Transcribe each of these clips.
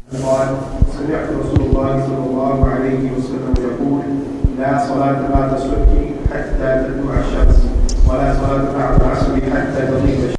قال سمعت رسول الله صلى الله عليه وسلم يقول لا صلاة بعد الصبح حتى تطلع الشمس ولا صلاة بعد العصر حتى تغيب الشمس.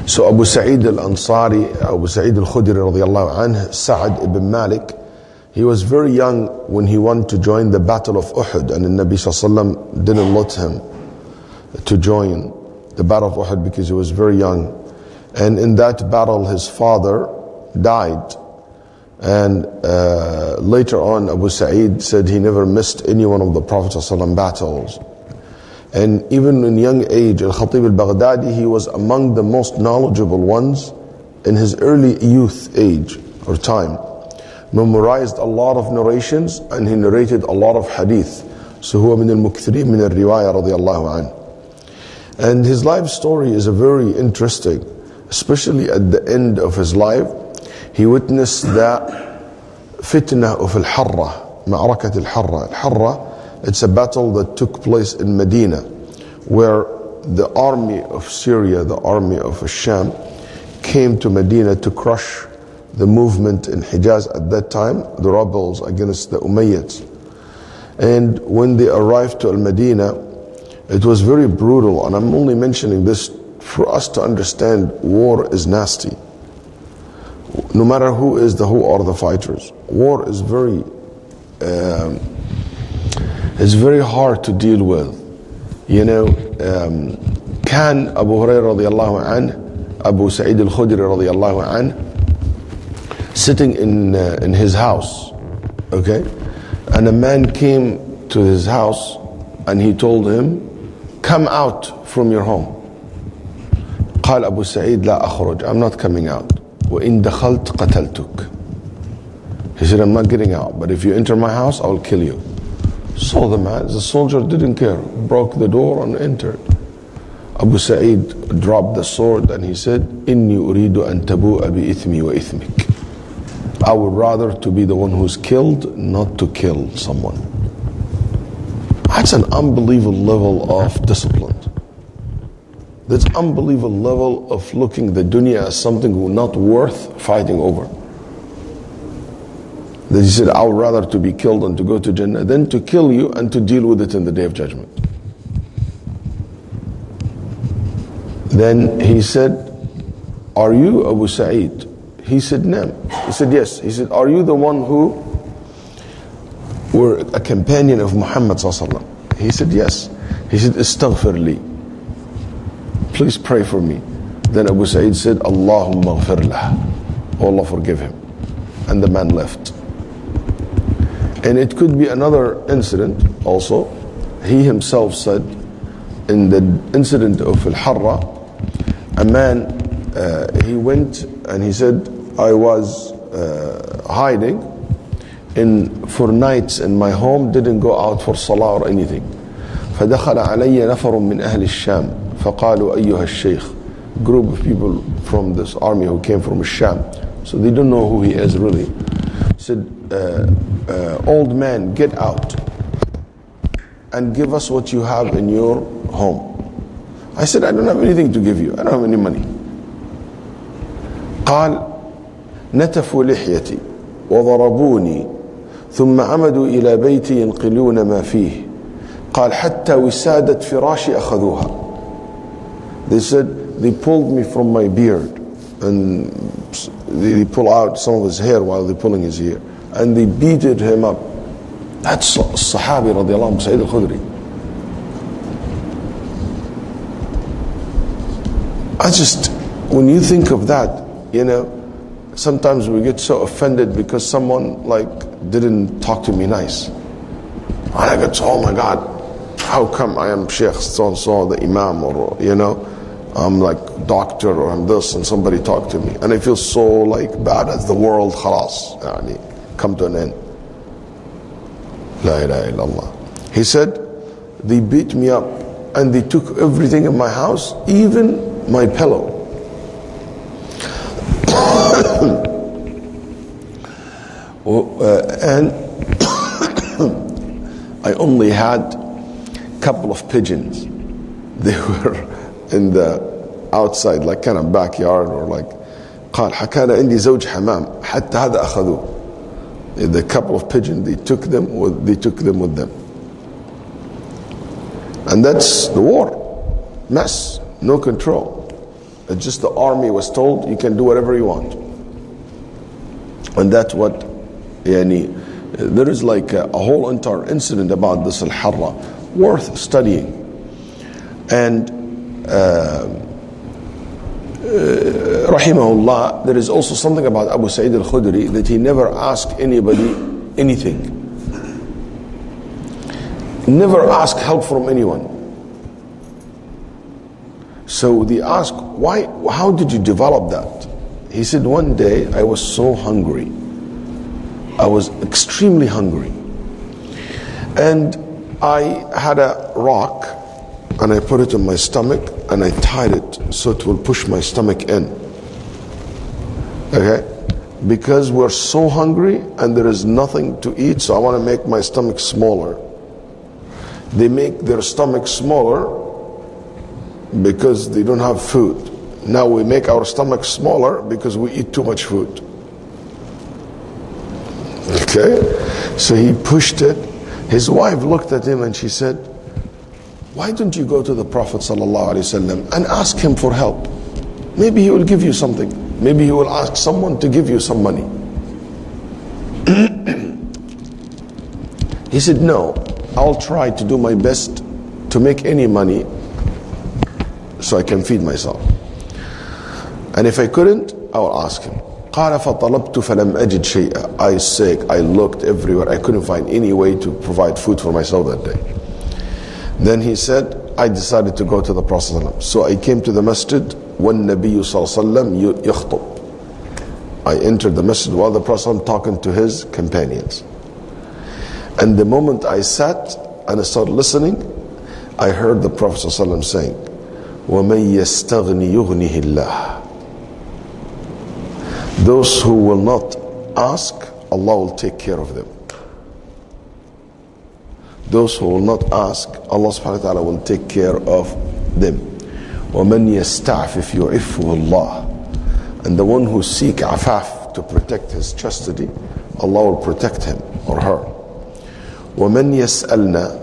So Abu Sa'id al-Ansari, Abu Sa'id al-Khudri radiyallahu anhu, Sa'ad ibn Malik, he was very young when he wanted to join the battle of Uhud, and the Nabi sallallahu alaihi wasallam didn't let him to join the battle of Uhud because he was very young. And in that battle his father died, and later on Abu Sa'id said he never missed any one of the Prophet sallallahu alaihi wasallam battles. And even in young age, Al-Khatib al-Baghdadi, he was among the most knowledgeable ones in his early youth age or time. memorized a lot of narrations, and he narrated a lot of hadith. So هو من المكثرين من الرواية رضي الله عنه. And his life story is a very interesting, especially at the end of his life. He witnessed the fitna of al-Harra, معركة الحرة. الحرة, it's a battle that took place in Medina, where the army of Syria, the army of Sham, came to Medina to crush the movement in Hijaz at that time, the rebels against the Umayyads. And when they arrived to Al-Medina, it was very brutal, and I'm only mentioning this for us to understand war is nasty. No matter who are the fighters. War is very hard to deal with. You know, كان أبو هريرة رضي الله عنه, Abu Sa'id al-Khudri رضي الله عنه, sitting in his house, okay, and a man came to his house and he told him, come out from your home. قال أبو سعيد لا أخرج, I'm not coming out. وإن دخلت قتلتك. He said, I'm not getting out, but if you enter my house, I will kill you. So the soldier didn't care, broke the door and entered. Abu Sa'id dropped the sword and he said, إني أريد أن تبوء بإثمي وإثمك. I would rather to be the one who's killed, not to kill someone. That's an unbelievable level of discipline. That's unbelievable level of looking the dunya as something not worth fighting over. That he said, I would rather to be killed and to go to Jannah than to kill you and to deal with it in the Day of Judgment. Then he said, are you Abu Sa'id? He said, no. He said, yes. He said, are you the one who were a companion of Muhammad sallallahu alaihi wasallam? He said, yes. He said, istaghfir li. Please pray for me. Then Abu Sa'id said, Allahumma ghfir lah. Oh Allah, forgive him. And the man left. And it could be another incident also. He himself said, in the incident of Al-Harra, a man, he went and he said, I was hiding for nights in my home, didn't go out for salah or anything. فدخل علي نفر من أهل الشام فقالوا أيها الشيخ. Group of people from this army who came from Sham, so they don't know who he is really. He said, old man, get out and give us what you have in your home. I said, I don't have anything to give you, I don't have any money. قال نتفوا لحيتي وضربوني ثم عمدوا إلى بيتي ينقلون ما فيه قال حتى وسادة فراشي أخذوها. They said, they pulled me from my beard and they pull out some of his hair while they're pulling his hair and they beated him up. That's Sahabi radiallahu anhu, Sa'id al-Khudri. When you think of that, you know, sometimes we get so offended because someone didn't talk to me nice. And I get, oh my God, how come I am Sheikh so-and-so, the Imam, or, you know, I'm like doctor or I'm this, and somebody talked to me. And I feel so bad as the world, khalas, come to an end. La ilaha illallah. He said, they beat me up and they took everything in my house, even my pillow. And I only had a couple of pigeons. They were in the outside, kind of backyard, or قال كان عندي زوج حمام حتى هذا أخذوه. The couple of pigeons, they took them with them. And that's the war. Mess, no control. It's just the army was told you can do whatever you want. And that's what there is a whole entire incident about this Al-Harra worth studying. And rahimahullah, there is also something about Abu Sa'id al-Khudri that he never asked anybody anything. Never asked help from anyone. So they asked, why? How did you develop that? He said, one day I was so hungry. I was extremely hungry. And I had a rock and I put it in my stomach and I tied it so it will push my stomach in. Okay? Because we're so hungry and there is nothing to eat, so I want to make my stomach smaller. They make their stomach smaller because they don't have food. Now we make our stomach smaller because we eat too much food. Okay? So he pushed it. His wife looked at him and she said, why don't you go to the Prophet ﷺ and ask him for help? Maybe he will give you something. Maybe he will ask someone to give you some money. He said, no, I'll try to do my best to make any money so I can feed myself. And if I couldn't, I will ask him. قال فطلبت فلم أجد شيئا. I was sick, I looked everywhere, I couldn't find any way to provide food for myself that day. Then he said, I decided to go to the Prophet ﷺ. So I came to the masjid, وَالنَّبِيُّ صَلَّى وَسَلَّمَ يَخْطُبُ. I entered the masjid while the Prophet ﷺ talking to his companions. And the moment I sat and I started listening, I heard the Prophet ﷺ saying, وَمَنْ يَسْتَغْنِ يُغْنِهِ اللَّهِ. Those who will not ask, Allah will take care of them. Those who will not ask, Allah subhanahu wa ta'ala will take care of them. وَمَنْ يَسْتَعْفِفْ يُعِفُّهُ اللَّهِ. And the one who seek afaf to protect his chastity, Allah will protect him or her. وَمَنْ يَسْأَلْنَا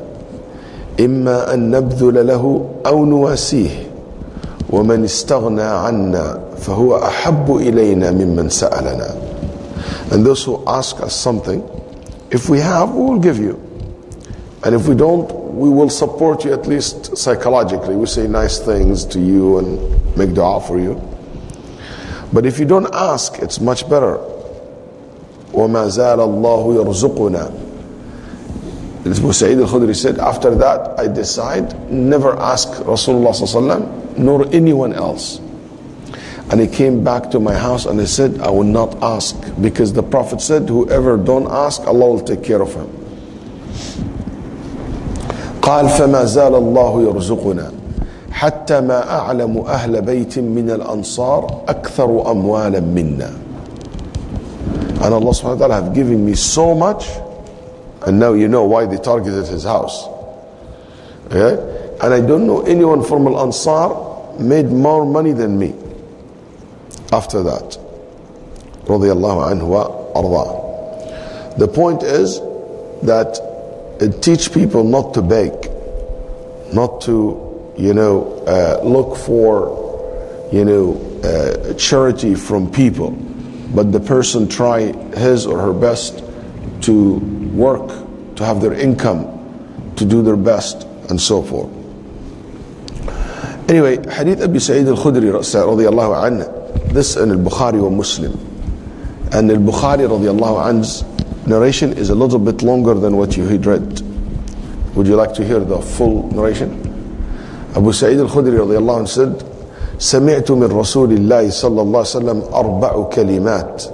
إِمَّا أَن نَبْذُلَ لَهُ أَوْ نُوَاسِيهِ وَمَنْ اسْتَغْنَى عَنَّا فَهُوَ أَحَبُّ إِلَيْنَا مِمَّنْ سَأَلَنَا. And those who ask us something, if we have, we will give you. And if we don't, we will support you at least psychologically. We say nice things to you and make dua for you. But if you don't ask, it's much better. وَمَا زَالَ اللَّهُ يَرْزُقُنَا. Abu Sa'id al-Khudri said, after that I decide never ask Rasulullah ﷺ nor anyone else. And he came back to my house and he said, I will not ask, because the Prophet said, whoever don't ask, Allah will take care of him. قال فما زال الله يرزقنا حتى ما أعلم أهل بيت من الأنصار أكثر أموالا منا. And Allah subhanahu wa ta'ala have given me so much, and now you know why they targeted his house. Okay? And I don't know anyone from Al-Ansar made more money than me after that. رضي الله عنه وأرضاه. The point is that it teach people not to beg, not to, look for, charity from people, but the person try his or her best to work, to have their income, to do their best, and so forth. Anyway, Hadith Abi Sa'id al-Khudri radiyallahu anhu, this in al-Bukhari wa Muslim. And al-Bukhari radiyallahu anhu's narration is a little bit longer than what you had read. Would you like to hear the full narration? Abu Sa'id al-Khudri radiyallahu anhu said, سمعت من رسول الله صلى الله عليه وسلم أربع كلمات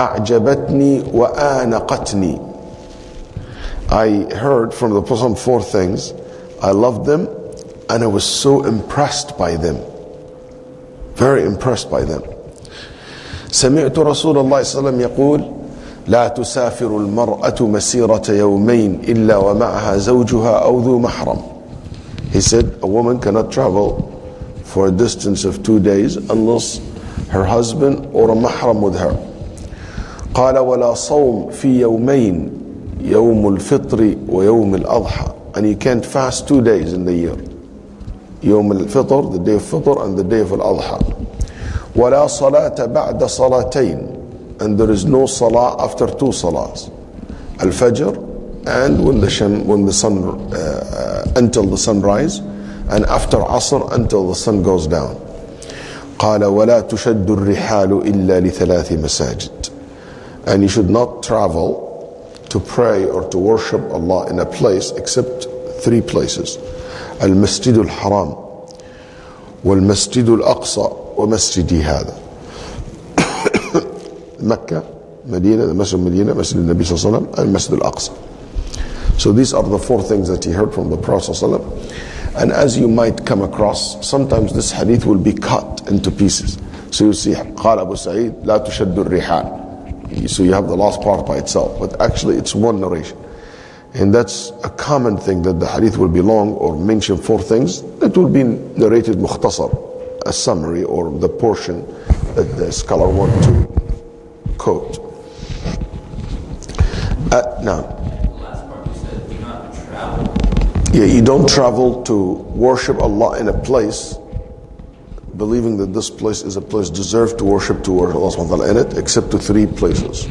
أعجبتني وآنقتني. I heard from the Prophet four things. I loved them and I was so impressed by them. Very impressed by them. سمعت رسول الله صلى الله عليه وسلم يقول لا تسافر المرأة مسيرة يومين إلا ومعها زوجها أو ذو محرم. He said a woman cannot travel for a distance of 2 days unless her husband or a mahram with her. قال ولا صوم في يومين يوم الفطر ويوم الأضحى. And you can't fast 2 days in the year. يوم الفطر, the day of Fitr, and the day of Al-Adha. ولا صلاة بعد صلاتين. And there is no salah after 2 salahs. Al-Fajr, and when the sun until the sunrise, and after Asr until the sun goes down. قال ولا تشد الرحال إلا لثلاث مساجد. And you should not travel to pray or to worship Allah in a place except 3 places. المسجد الحرام والمسجد الأقصى ومسجدي هذا. Mecca, Medina, the Masjid al-Medina, Masjid al-Nabi sallallahu alaihi wasallam, and Masjid al-Aqsa. So these are the four things that he heard from the Prophet sallallahu alaihi wasallam. And as you might come across, sometimes this hadith will be cut into pieces. So you see, قال Abu Sa'id, لا تشد الرحال. So you have the last part by itself, but actually it's one narration. And that's a common thing, that the hadith will be long or mention four things. It will be narrated mukhtasar, a summary or the portion that the scholar want to quote. Now, the last part you said, do not travel. Yeah, you don't travel to worship Allah in a place believing that this place is a place deserved to worship Allah subhanahu wa ta'ala in it, except to three places.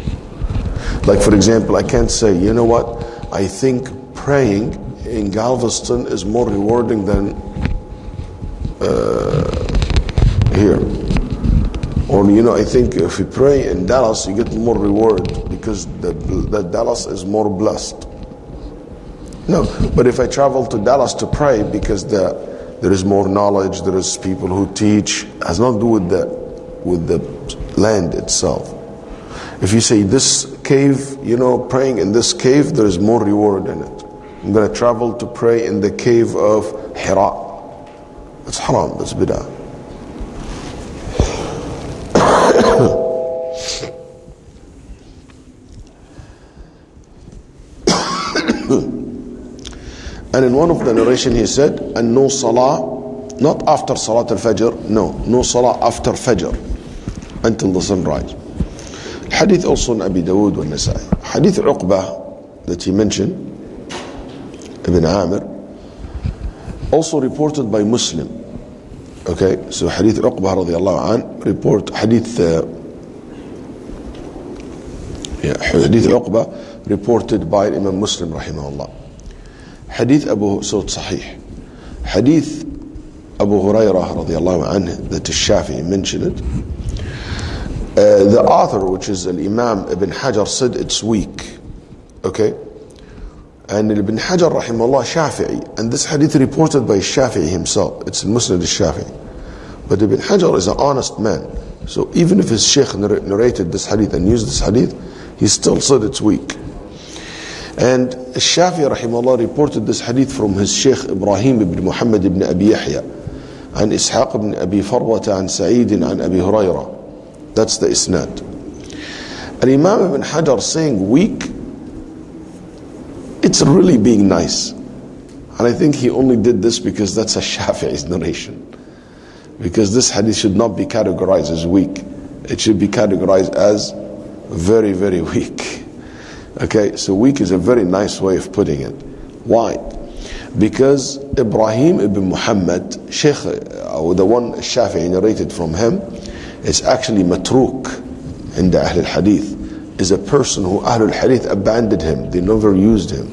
Like for example, I can't say, you know what, I think praying in Galveston is more rewarding than here. Or I think if you pray in Dallas, you get more reward because that Dallas is more blessed. No, but if I travel to Dallas to pray because there is more knowledge, there is people who teach, has nothing to do with the land itself. If you say this cave, praying in this cave, there is more reward in it. I'm going to travel to pray in the cave of Hira. That's haram, that's bid'ah. And in one of the narration he said, and no salah, not after salat al-fajr, no salah after fajr, until the sunrise. Hadith also in Abi Dawood and Nasai. Hadith Uqbah that he mentioned, Ibn Amir, also reported by Muslim. Okay, so Hadith Uqbah radiallahu an, report Hadith Uqbah reported by Imam Muslim rahimahullah. Hadith so it's Sahih. Hadith Abu Hurairah radiallahu anhu that Shafi'i mentioned it. The author, which is Imam Ibn Hajar, said it's weak. Okay? And Ibn Hajar rahimahullah Shafi'i, and this hadith reported by Shafi'i himself. It's Musnad al-Shafi'i. But Ibn Hajar is an honest man. So even if his sheikh narrated this hadith and used this hadith, he still said it's weak. And Shafi'i rahimahullah reported this hadith from his sheikh Ibrahim ibn Muhammad ibn Abi Yahya, and Ishaq ibn Abi Farwata, and Sa'id and Abi Hurairah. That's the isnad. And Imam Ibn Hajar saying weak, it's really being nice. And I think he only did this because that's a Shafi'i's narration. Because this hadith should not be categorized as weak. It should be categorized as very, very weak. Okay, so weak is a very nice way of putting it. Why? Because Ibrahim ibn Muhammad, Sheikh, or the one Shafi'i narrated from him, is actually matruk in the Ahl al-Hadith, is a person who Ahl al-Hadith abandoned him, they never used him.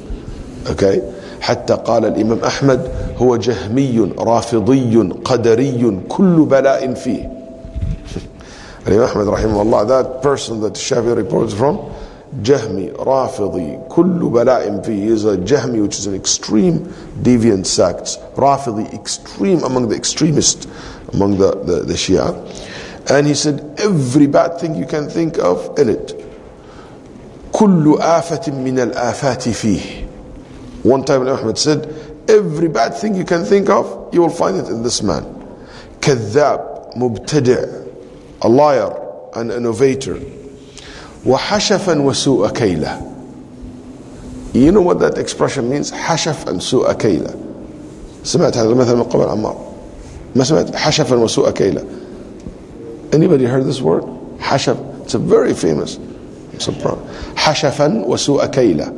Okay? حتى قال الإمام أحمد هو جهمي رافضي قدري كل بلاء فيه. الإمام أحمد رحمه الله, that person that Shafi'i reports from, Jahmi, Rafidi, kullu bala'im fi, is a Jahmi, which is an extreme deviant sect. Rafidi, extreme among the extremists, among the Shia. And he said, every bad thing you can think of in it. Kullu afatin min al-afati fih. One time Ahmed said, every bad thing you can think of, you will find it in this man. Kadhab, mubtadi', a liar, an innovator. وحشفا وسوء كيلة. You know what that expression means? حشف and سوء كيلة. سمعت هذا المثل من قبل عمار؟ ما سمعت؟ حشفا وسوء كيلة. Anybody heard this word? حشف. It's a very famous. I'm surprised. حشفا وسوء كيلة.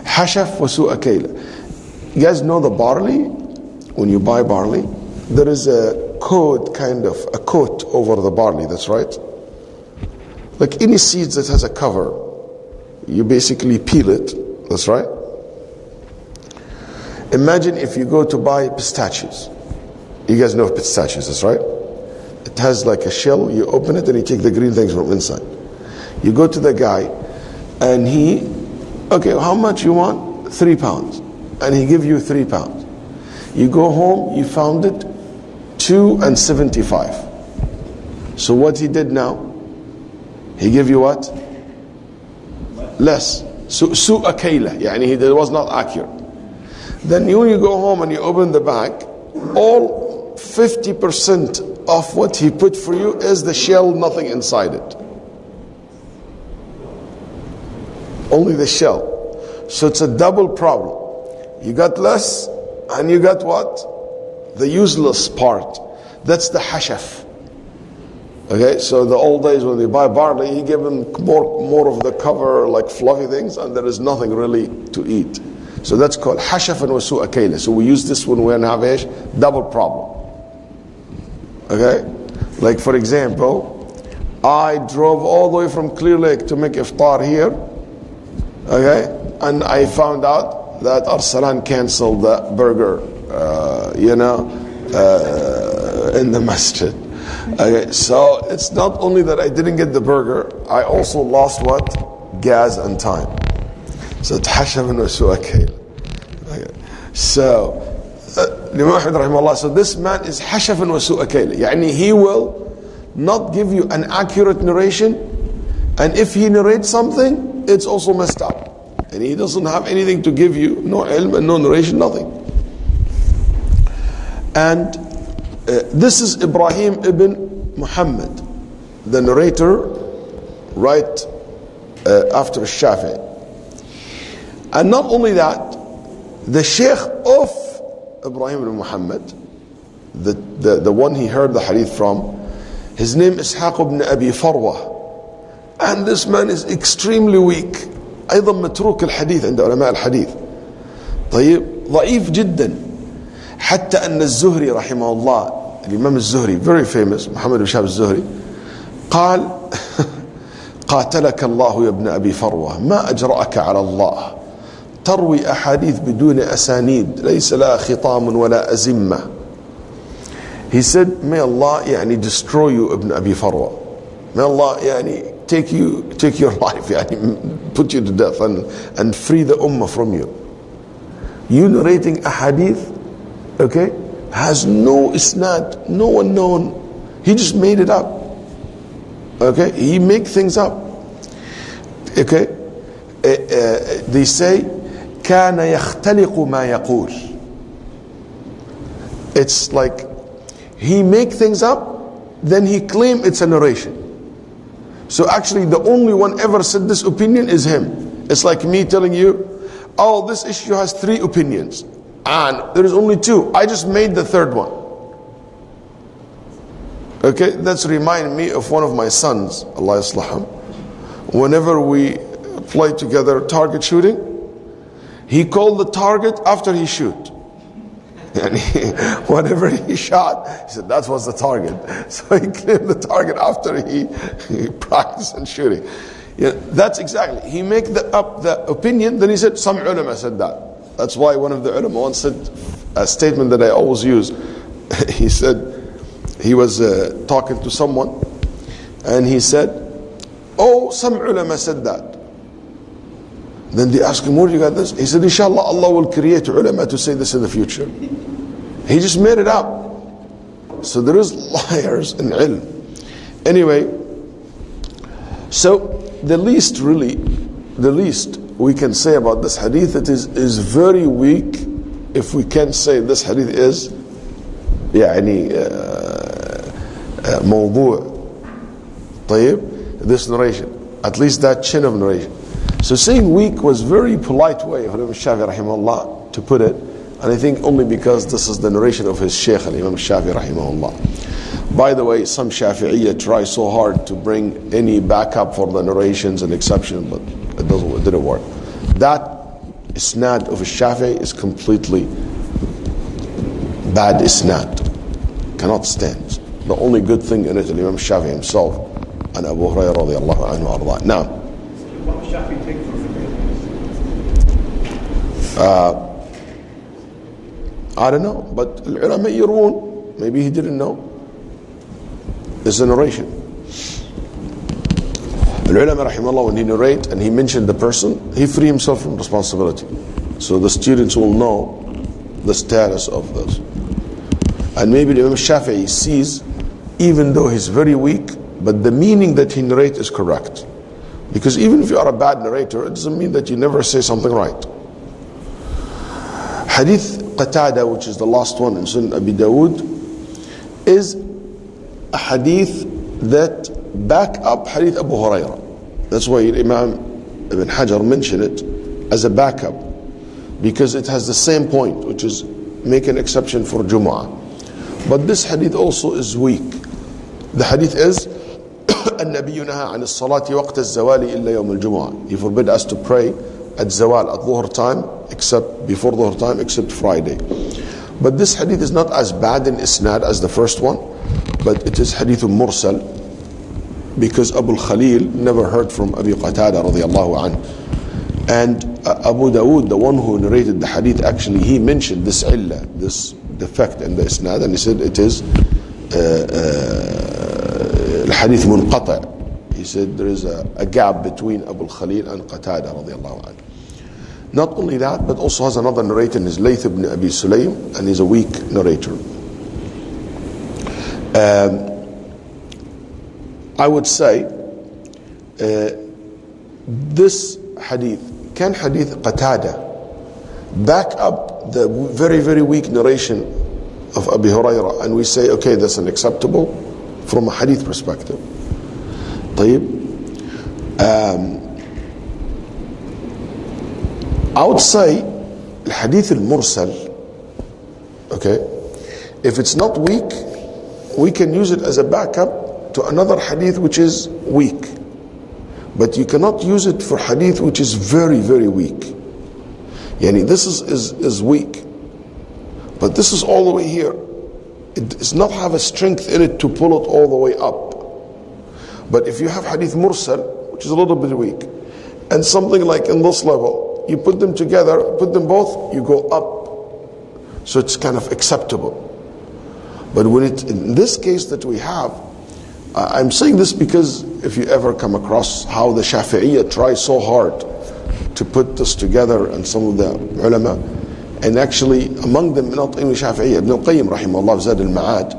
حشف وسوء كيلة. You guys know the barley? When you buy barley, there is a coat, kind of a coat over the barley. That's right. Like any seeds that has a cover, you basically peel it. That's right. Imagine if you go to buy pistachios. You guys know pistachios, that's right. It has like a shell. You open it and you take the green things from inside. You go to the guy, and he, okay, how much you want? £3, and he give you £3. You go home, you found it $2.75. So what he did now? He give you what? less. Su'a kayla, يعني it was not accurate. Then when you go home and you open the bag, all 50% of what he put for you is the shell, nothing inside it. Only the shell. So it's a double problem. You got less and you got what? The useless part. That's the hashaf. Okay, so the old days when they buy barley, he gave them more of the cover, like fluffy things, and there is nothing really to eat. So that's called hashafan wa su'a kayla. So we use this when we have a double problem. Okay, like for example, I drove all the way from Clear Lake to make iftar here. Okay, and I found out that Arsalan canceled the burger, in the masjid. Okay, so it's not only that I didn't get the burger, I also lost what? Gas and time. So تحشم وسوء كيل. So so this man is حشف وسوء كيل. يعني he will not give you an accurate narration, and if he narrates something, it's also messed up. And he doesn't have anything to give you, no ilm and no narration, nothing. And this is Ibrahim ibn Muhammad, the narrator, right after Shafi'i. And not only that, the sheikh of Ibrahim ibn Muhammad, the one he heard the hadith from, his name is Ishaq ibn Abi Farwa. And this man is extremely weak. أيضا متروك الحديث عند علماء الحديث. طيب ضعيف جدا. حتى أن الزهري رحمه الله، الإمام الزهري very famous، محمد بن شهاب الزهري، قال قاتلك الله يا ابن أبي فروة، ما أجرأك على الله تروي أحاديث بدون أسانيد ليس لها خطام ولا أزمة. He said, may Allah يعني destroy you ابن أبي فروة. May Allah يعني take your life, يعني put you to death and free the ummah from you. You narrating a hadith, okay, has no isnad, no one known. He just made it up. Okay, he make things up. Okay, they say كان يختلق ما يقول. It's like he make things up, then he claim it's a narration. So actually the only one ever said this opinion is him. It's like me telling you, oh, this issue has 3 opinions and there is only 2. I just made the 3rd one. Okay, that's remind me of one of my sons, Allah yaslaham. Whenever we play together target shooting, he called the target after he shoot. And whatever he shot, he said that was the target. So he claimed the target after he practiced and shooting. Yeah, that's exactly. He make up the opinion, then he said, some ulama said that. That's why one of the ulama once said a statement that I always use. He said, he was talking to someone, and he said, oh, some ulama said that. Then they asked him, where you got this? He said, inshallah, Allah will create ulama to say this in the future. He just made it up. So there is liars in ilm. Anyway, so the least we can say about this hadith, it is very weak. If we can say this hadith is يعني موضوع. طيب, this narration, at least that chain of narration. So saying weak was very polite way of Imam Shafi rahimahullah to put it, and I think only because this is the narration of his Shaykh Imam Shafi rahimahullah. By the way, some Shafi'iyya try so hard to bring any backup for the narrations and exceptions, but it didn't work. That isnad of Shafi is completely bad isnad. Cannot stand. The only good thing in it is Imam Shafi himself and Abu Hurairah radiallahu anhu arda. Now, what does Shafi take for I don't know, but العلماء يروون, maybe he didn't know. It's a narration. Al-ulama rahimahullah, when he narrate and he mentioned the person, he free himself from responsibility. So the students will know the status of this. And maybe Imam Shafi'i sees, even though he's very weak, but the meaning that he narrates is correct. Because even if you are a bad narrator, it doesn't mean that you never say something right. Hadith Qatada, which is the last one in Sunan Abi Dawood, is a hadith that back up Hadith Abu Hurairah. That's why Imam Ibn Hajar mentioned it as a backup, because it has the same point, which is make an exception for Jumu'ah. But this hadith also is weak. The hadith is النبي نهى عن الصلاة وقت الزوال إلا يوم الجمعة. He forbid us to pray at zawal, at dhuhr time, except before dhuhr time, except Friday. But this hadith is not as bad in isnad as the first one, but it is hadith mursal, because Abu Khalil never heard from Abi Qatada radiallahu anhu. And Abu Dawood, the one who narrated the hadith, actually he mentioned this illah, this defect in the isnad, and he said it is hadith munqata'. He said there is a gap between Abu Khalil and Qatada radiallahu anhu. Not only that, but also has another narrator, is Layth ibn Abi Sulaym, and he's a weak narrator. I would say this hadith, can hadith Qatada back up the very, very weak narration of Abi Hurairah, and we say, okay, that's unacceptable from a hadith perspective. طيب. I would say الحديث المرسل, okay, if it's not weak, we can use it as a backup to another hadith which is weak. But you cannot use it for hadith which is very, very weak. Yani this is weak, but this is all the way here. It does not have a strength in it to pull it all the way up. But if you have hadith mursal, which is a little bit weak, and something like in this level, you put them together, put them both, you go up. So it's kind of acceptable. But when it, in this case that we have, I'm saying this because if you ever come across how the Shafi'iyya try so hard to put this together, and some of the ulama, and actually among them, not only Shafi'iyya, Ibn al-Qayyim rahimahullah, Zad al-Ma'ad,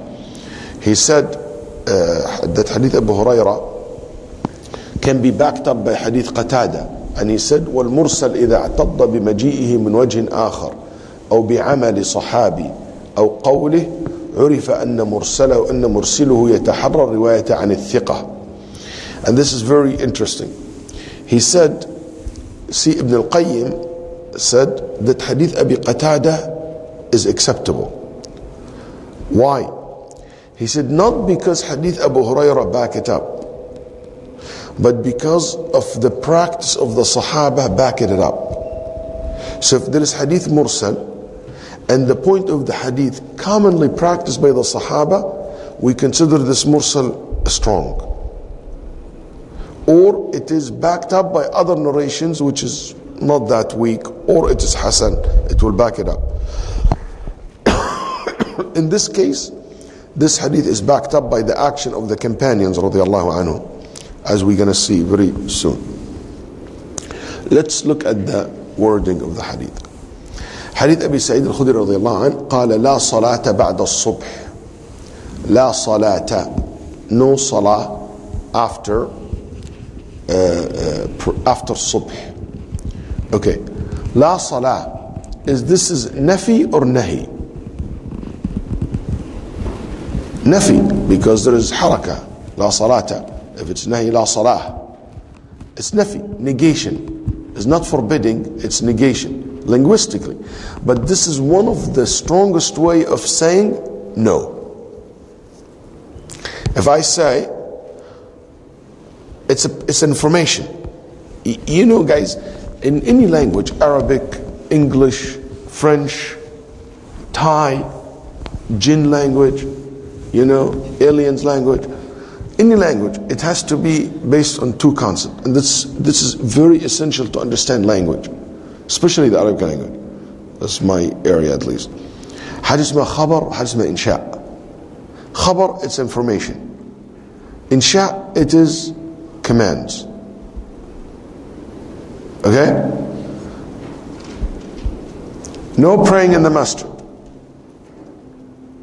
he said that hadith Abu Hurairah can be backed up by hadith Qatada, and he said والمرسل إذا اعتض بمجيئه من وجه آخر أو بعمل صحابي أو قوله عرف أن مرسله يتحرى الرواية عن الثقة. And this is very interesting. He said, see, Ibn al-Qayyim said that hadith Abi Qatada is acceptable. Why? He said not because hadith Abu Hurairah back it up, but because of the practice of the Sahaba backing it up. So if there is hadith mursal, and the point of the hadith commonly practiced by the Sahaba, we consider this mursal strong. Or it is backed up by other narrations which is not that weak, or it is Hasan, it will back it up. In this case, this hadith is backed up by the action of the companions radiallahu anhu, as we're going to see very soon. Let's look at the wording of the hadith. Hadith Abi Sa'id al-Khudri radiallahu anhu, قال لا صلاة بعد الصبح. لا صلاة, no salah after subh. Okay, لا صلاة, this is nafi or nahi? Nafi, because there is haraka, لا صلاة. If it's nahi, لا صلاة, it's nafi, negation. It's not forbidding, it's negation, linguistically. But this is one of the strongest way of saying no. If I say, it's information. You know, guys, in any language, Arabic, English, French, Thai, Jinn language, you know, aliens language, any language, it has to be based on two concepts. And this is very essential to understand language, especially the Arabic language. That's my area at least. حاجة اسمها خبر, حاجة اسمها إنشاء. خبر, it's information. إنشاء, it is commands. Okay? No praying in the masjid.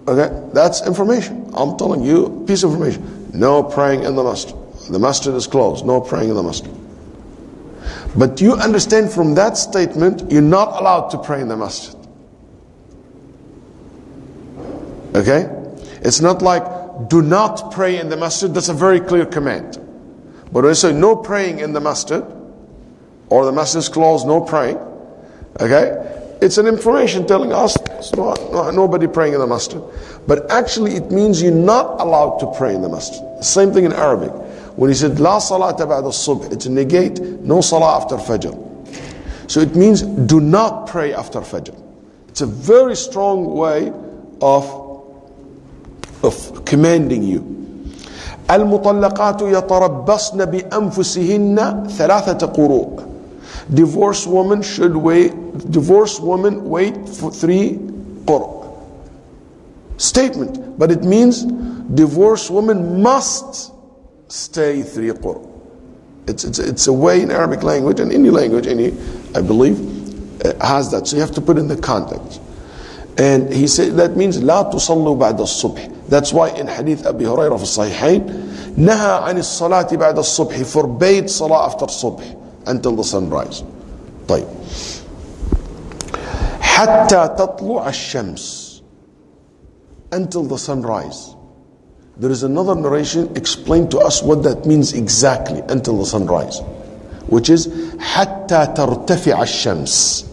Okay? That's information. I'm telling you, piece of information. No praying in the masjid. The masjid is closed. No praying in the masjid. But you understand from that statement, you're not allowed to pray in the masjid. Okay? It's not like, do not pray in the masjid. That's a very clear command. But when I say no praying in the masjid, or the masjid is closed, no praying, okay? It's an information telling us it's nobody praying in the masjid. But actually it means you're not allowed to pray in the masjid. Same thing in Arabic. When he said, La salata ba'da subh, it's negate, no salah after fajr. So it means do not pray after fajr. It's a very strong way of commanding you. المطلقات يتربصن بأنفسهن ثلاثة قروء. Divorced women wait for 3 quru. Statement, but it means divorced women must stay 3 quru. It's a way in Arabic language, and any language, I believe, has that. So you have to put in the context. And he said that means لا تصلوا بعد الصبح. That's why in hadith Abi Hurairah في الصحيحين نهى عن الصلاة بعد الصبح, forbade salah after subh until the sunrise. طيب. حتى تطلع الشمس, until the sunrise. There is another narration explain to us what that means exactly, until the sunrise, which is حتى ترتفع الشمس.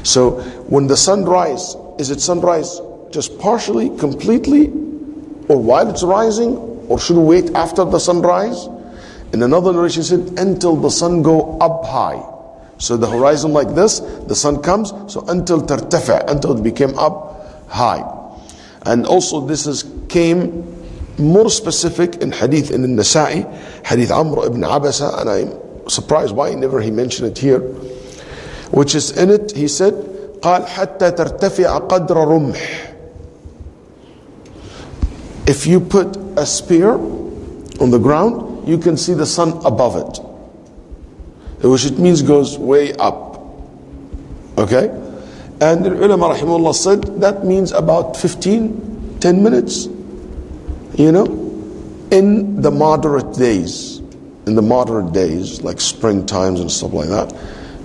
So when the sunrise, is it sunrise just partially, completely, or while it's rising, or should we wait after the sunrise? In another narration said until the sun go up high. So the horizon like this, the sun comes, so until tartafa, until it became up high. And also this came more specific in hadith in Nasa'i, hadith Amr ibn Abasa, and I'm surprised why never he mentioned it here, which is in it, he said, قال حتى ترتفع قدر رمح. If you put a spear on the ground, you can see the sun above it, which it means goes way up. Okay? And the ulama rahimahullah said that means about 10 minutes, in the moderate days. In the moderate days, like spring times and stuff like that.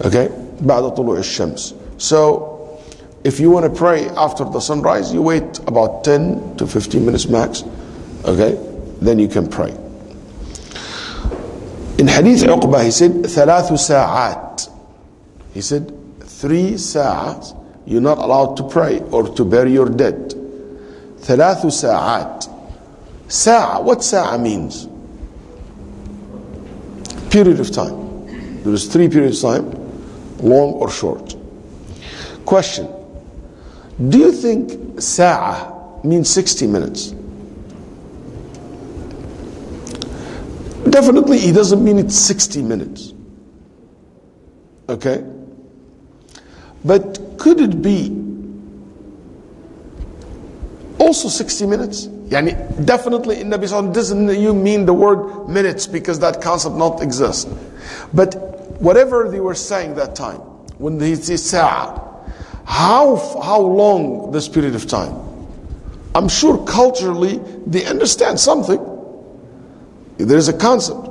Okay? بعد طلوع الشمس. So, if you want to pray after the sunrise, you wait about 10 to 15 minutes max. Okay? Then you can pray. In Hadith Uqba, he said, ثلاث ساعات. He said, 3 ساعات. You're not allowed to pray or to bury your dead. ثلاث ساعات. ساعة. What ساعة means? Period of time. There is 3 periods of time, long or short. Question. Do you think ساعة means 60 minutes? Definitely he doesn't mean it's 60 minutes. Okay? But could it be also 60 minutes? Yani definitely in Nabi Sallallahu doesn't you mean the word minutes, because that concept not exist. But whatever they were saying that time, when they say sa'a, how long this period of time? I'm sure culturally they understand something. There is a concept.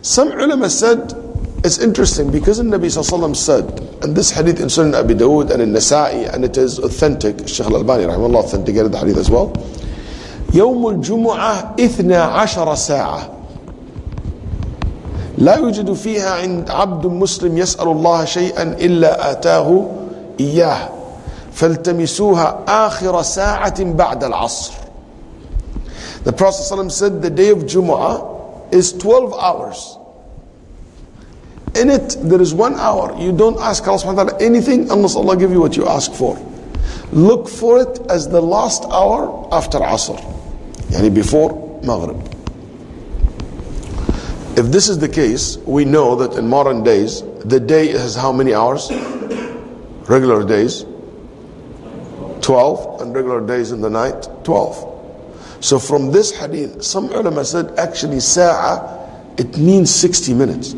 Some ulama said, it's interesting because the Nabi Sallallahu said, and this hadith in Sunan Abi Dawud and in Nasa'i, and it is authentic, Shaykh al-Albani rahimahullah authenticated the hadith as well. يوم الجمعة 12 ساعة لا يوجد فيها عند عبد مسلم يسأل الله شيئا إلا آتاه إياه فالتمسوها آخر ساعة بعد العصر. The Prophet ﷺ said the day of Jumu'ah is 12 hours. In it, there is 1 hour. You don't ask Allah subhanahu wa ta'ala anything unless Allah give you what you ask for. Look for it as the last hour after Asr. Yani before Maghrib. If this is the case, we know that in modern days, the day has how many hours? Regular days, 12, and regular days in the night, 12. So from this hadith, some ulama said actually sa'a, it means 60 minutes.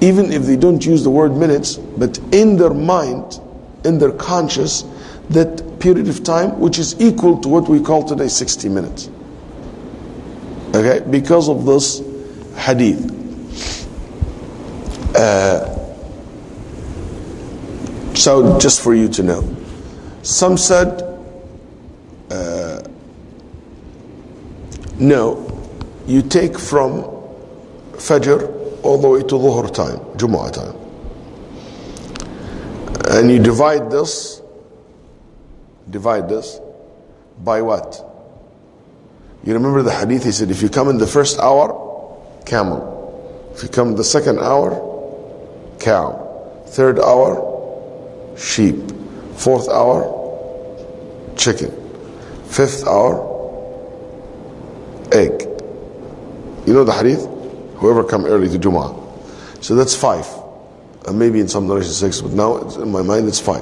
Even if they don't use the word minutes, but in their mind, in their conscious, that period of time which is equal to what we call today 60 minutes. Okay, because of this hadith. So just for you to know, some said no, you take from Fajr all the way to Dhuhr time, Jumu'ah time, and you divide this by what? You remember the hadith, he said, if you come in the first hour, camel. If you come in the second hour, cow. Third hour, sheep. Fourth hour, chicken. Fifth hour, egg. You know the hadith? Whoever come early to Jumu'ah. So that's 5. And maybe in some narrations 6, but now in my mind it's 5.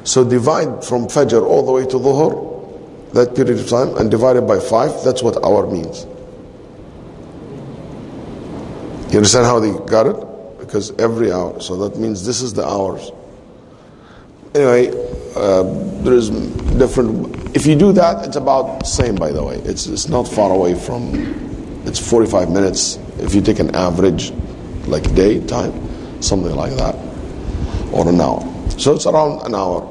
So divide from Fajr all the way to Dhuhr, that period of time, and divide it by 5. That's what hour means. You understand how they got it? Because every hour. So that means this is the hours. Anyway, there is different. If you do that, it's about the same, by the way. It's not far away from. It's 45 minutes. If you take an average, like day time, something like that, or an hour. So it's around an hour.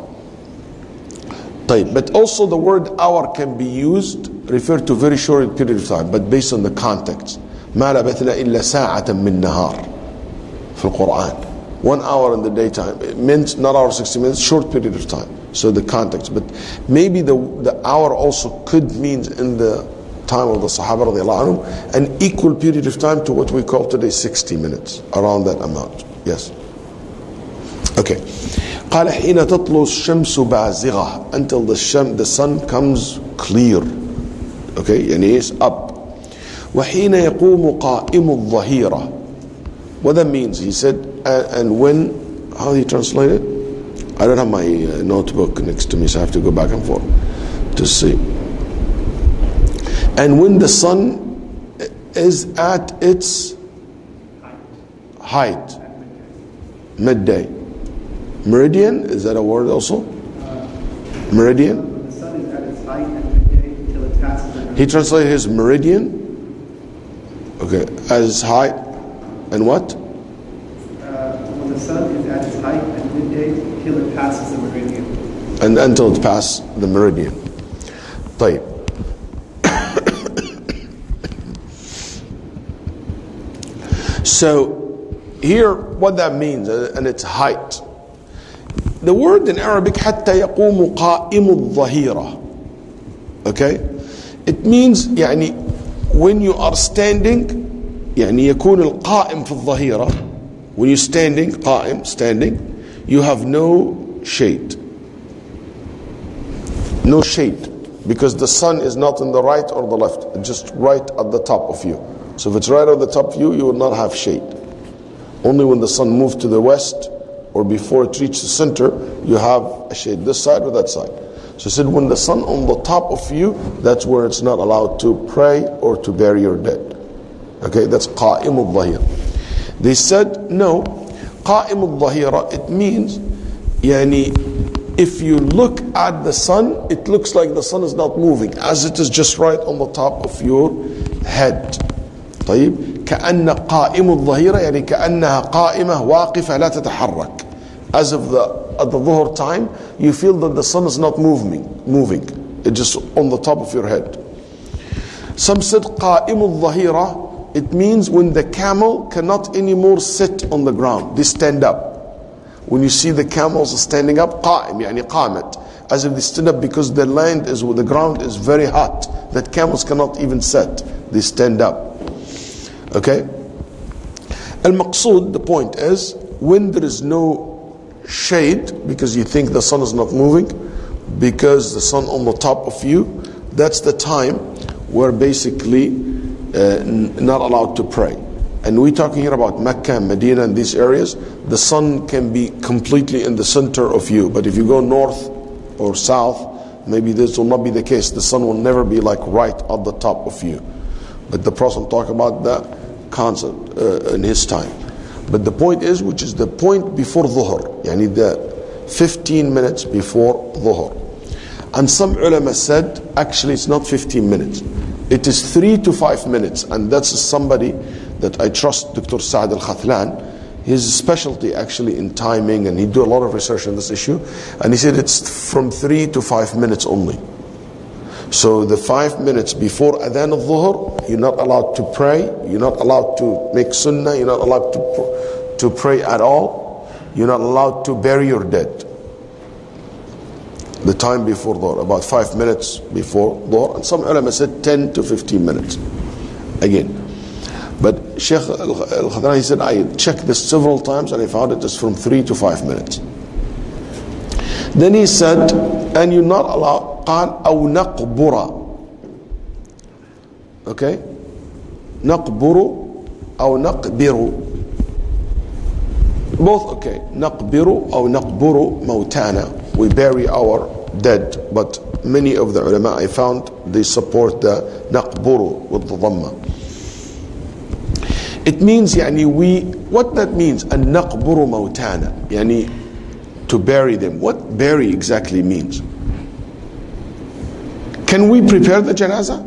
But also the word hour can be used, refer to very short period of time, but based on the context. ما لبثنا إلا ساعة من نهار في القرآن. 1 hour in the daytime. It meant not hour 60 minutes, short period of time. So the context. But maybe the hour also could mean in the time of the Sahaba radiallahu anhum, an equal period of time to what we call today 60 minutes. Around that amount. Yes. Okay. قال حين تطلع الشمس بازغة until the sun comes clear. Okay, يعني is up. وحين يقوم قائم الظهيرة. What that means, he said, and when, how do you translate it? I don't have my notebook next to me, so I have to go back and forth to see. And when the sun is at its height, midday. Meridian, is that a word also? Meridian? The sun is at its height at midday until it passes the He translated his meridian. Okay, at its height. And what? when the sun is at its height at midday till it passes the meridian. And until it passes the meridian. طيب. So, here, what that means, and its height. The word in Arabic, حتى يقوم قائم الظهيرة. Okay? It means, يعني, when you are standing, يعني يكون القائم في الظهيرة. When you're standing, قائم, standing, you have no shade. No shade. Because the sun is not on the right or the left. It's just right at the top of you. So if it's right at the top of you, you will not have shade. Only when the sun moves to the west or before it reaches the center, you have a shade, this side or that side. So he said, when the sun on the top of you, that's where it's not allowed to pray or to bury your dead. Okay, that's قائم الظهيرة. They said, no, قائم الظهيرة, it means, يعني, if you look at the sun, it looks like the sun is not moving, as it is just right on the top of your head. طيب كأن قائم الظهيرة يعني كأنها قائمة واقفة لا تتحرك. As of at the Dhuhr time, you feel that the sun is not moving. It's just on the top of your head. Some said قائم الظهيرة, it means when the camel cannot anymore sit on the ground, they stand up. When you see the camels standing up, قائم يعني قامت, as if they stand up because the ground is very hot, that camels cannot even sit, they stand up. Okay? Al-Maqsood, the point is, when there is no shade, because you think the sun is not moving, because the sun on the top of you, that's the time where basically not allowed to pray. And we're talking here about Mecca, Medina, and these areas. The sun can be completely in the center of you. But if you go north or south, maybe this will not be the case. The sun will never be like right at the top of you. But the Prophet talked about that concept in his time. But the point is, which is the point before Dhuhr, yani the 15 minutes before Dhuhr. And some ulama said, actually it's not 15 minutes. It is 3 to 5 minutes. And that's somebody that I trust, Dr. Saad al-Khathlan. his specialty actually in timing, and he do a lot of research on this issue. And he said it's from 3 to 5 minutes only. So the 5 minutes before Adhan al-Dhuhr, you're not allowed to pray, you're not allowed to make sunnah, you're not allowed to pray at all, you're not allowed to bury your dead. The time before Dhuhr, about 5 minutes before Dhuhr, and some ulama said 10 to 15 minutes. Again, but Sheikh Al-Khadrani said, I checked this several times and I found it is from 3 to 5 minutes. Then he said, and you're not allowed, قال أو نقبر. Okay? نقبر أو نقبر. Both okay. نقبر أو نقبر موتانا. We bury our dead. But many of the ulama I found, they support the نقبر with the dhamma. It means what that means, النقبر موتانا, to bury them. What bury exactly means? Can we prepare the janazah?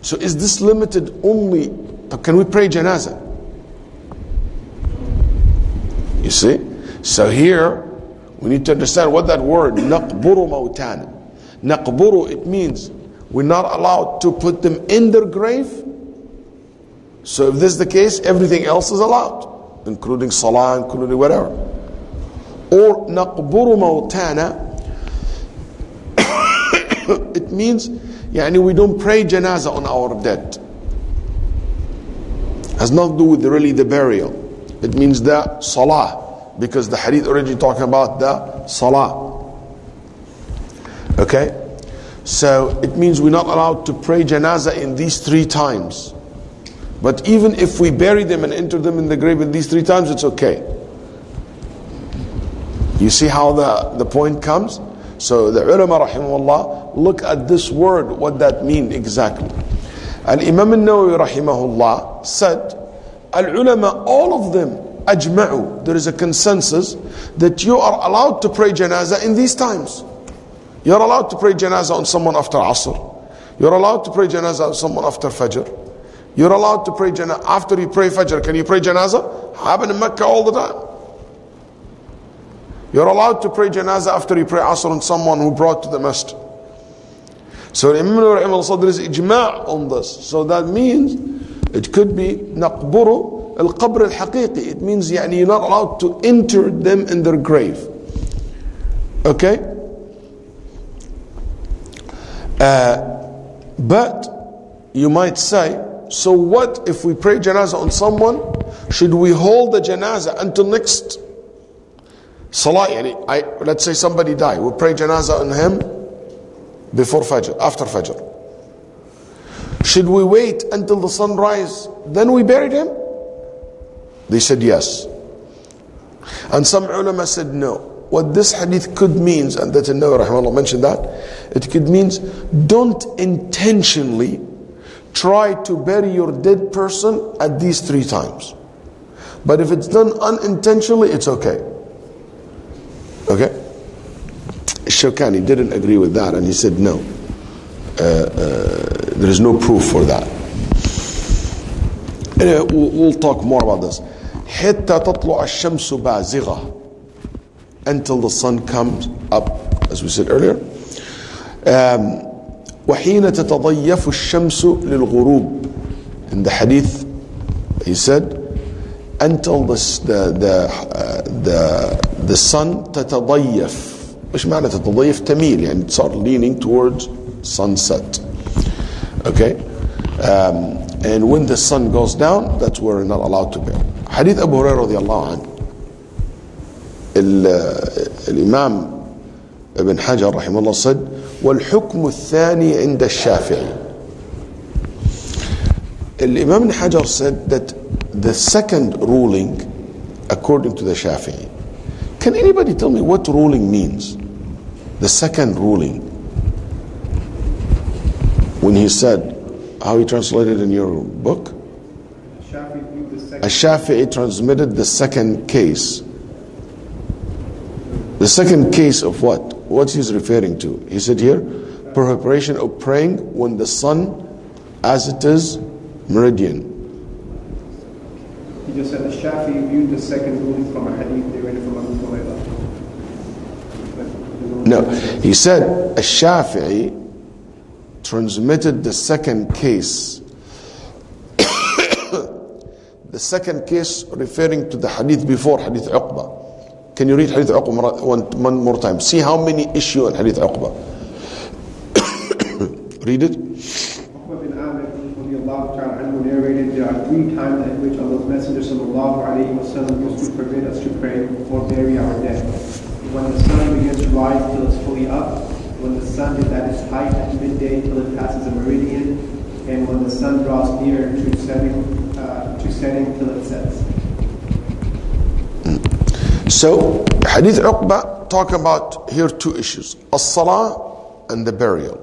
So is this limited only, can we pray janazah? You see? So here, we need to understand what that word, naqburu mawtana. Naqburu, it means we're not allowed to put them in their grave. So if this is the case, everything else is allowed, including salah, including whatever. Or naqburu mawtana, it means we don't pray janazah on our dead. Has nothing to do with really the burial. It means the salah, because the hadith already talking about the salah. Okay? So it means we're not allowed to pray janazah in these 3 times. But even if we bury them and enter them in the grave in these 3 times, it's okay. You see how the point comes? So the ulama rahimahullah look at this word, what that means exactly. And Imam al-Nawawi rahimahullah said, al-ulama, all of them, ajma'u, there is a consensus that you are allowed to pray janazah in these times. You're allowed to pray janazah on someone after Asr. You're allowed to pray janazah on someone after Fajr. You're allowed to pray janazah after you pray Fajr. Can you pray janazah? Happen in Mecca all the time. You're allowed to pray janazah after you pray Asr on someone who brought to the masjid. So Imam al said there is ijma' on this. So that means it could be naqburu al-qabr al-haqiqi. It means you're not allowed to enter them in their grave. Okay? But you might say, so what if we pray janazah on someone? Should we hold the janazah until next salah? Let's say somebody died, we pray janazah on him before Fajr, after Fajr. Should we wait until the sunrise, then we buried him? They said yes. And some ulama said no. What this hadith could means, and that An-Nawawi rahimahullah mentioned that, it could means don't intentionally try to bury your dead person at these 3 times. But if it's done unintentionally, it's okay. Okay? Shawkani didn't agree with that, and he said no. There is no proof for that. Anyway, we'll talk more about this. حتى تطلع الشمس بازغة, until the sun comes up, as we said earlier. وحين تتضيف الشمس للغروب. In the hadith, he said, until the sun تتضيف. ايش معنى تتضيف؟ تميل, start leaning towards sunset. Okay? And when the sun goes down, that's where we're not allowed to bury. Hadith Abu Hurairah radiallahu anhu. الإمام ابن حجر رحمه الله said, والحكم الثاني عند الشافعي. الإمام ابن حجر said that the second ruling, according to the Shafi'i. Can anybody tell me what ruling means? The second ruling. When he said, how he translated in your book? Shafi'i transmitted the second case. The second case of what? What he's referring to? He said here, preparation of praying when the sun, as it is, meridian. He just said the Shafi'i viewed the second ruling from a hadith they read from Abu Hurairah. No, he said Al-Shafi'i transmitted the second case. The second case referring to the hadith before, Hadith Uqba. Can you read Hadith Uqba one more time? See how many issues in Hadith Uqba. Read it. Uqba bin Amir narrated there are 3 times at which Allah's Messenger sallallahu alayhi wa sallam used to forbid us to pray or bury our dead. When the sun begins to rise till it's fully up, when the sun is at its height at midday till it passes a meridian, and when the sun draws near to setting till it sets. So, Hadith Uqba talk about here 2 issues, as-salah and the burial.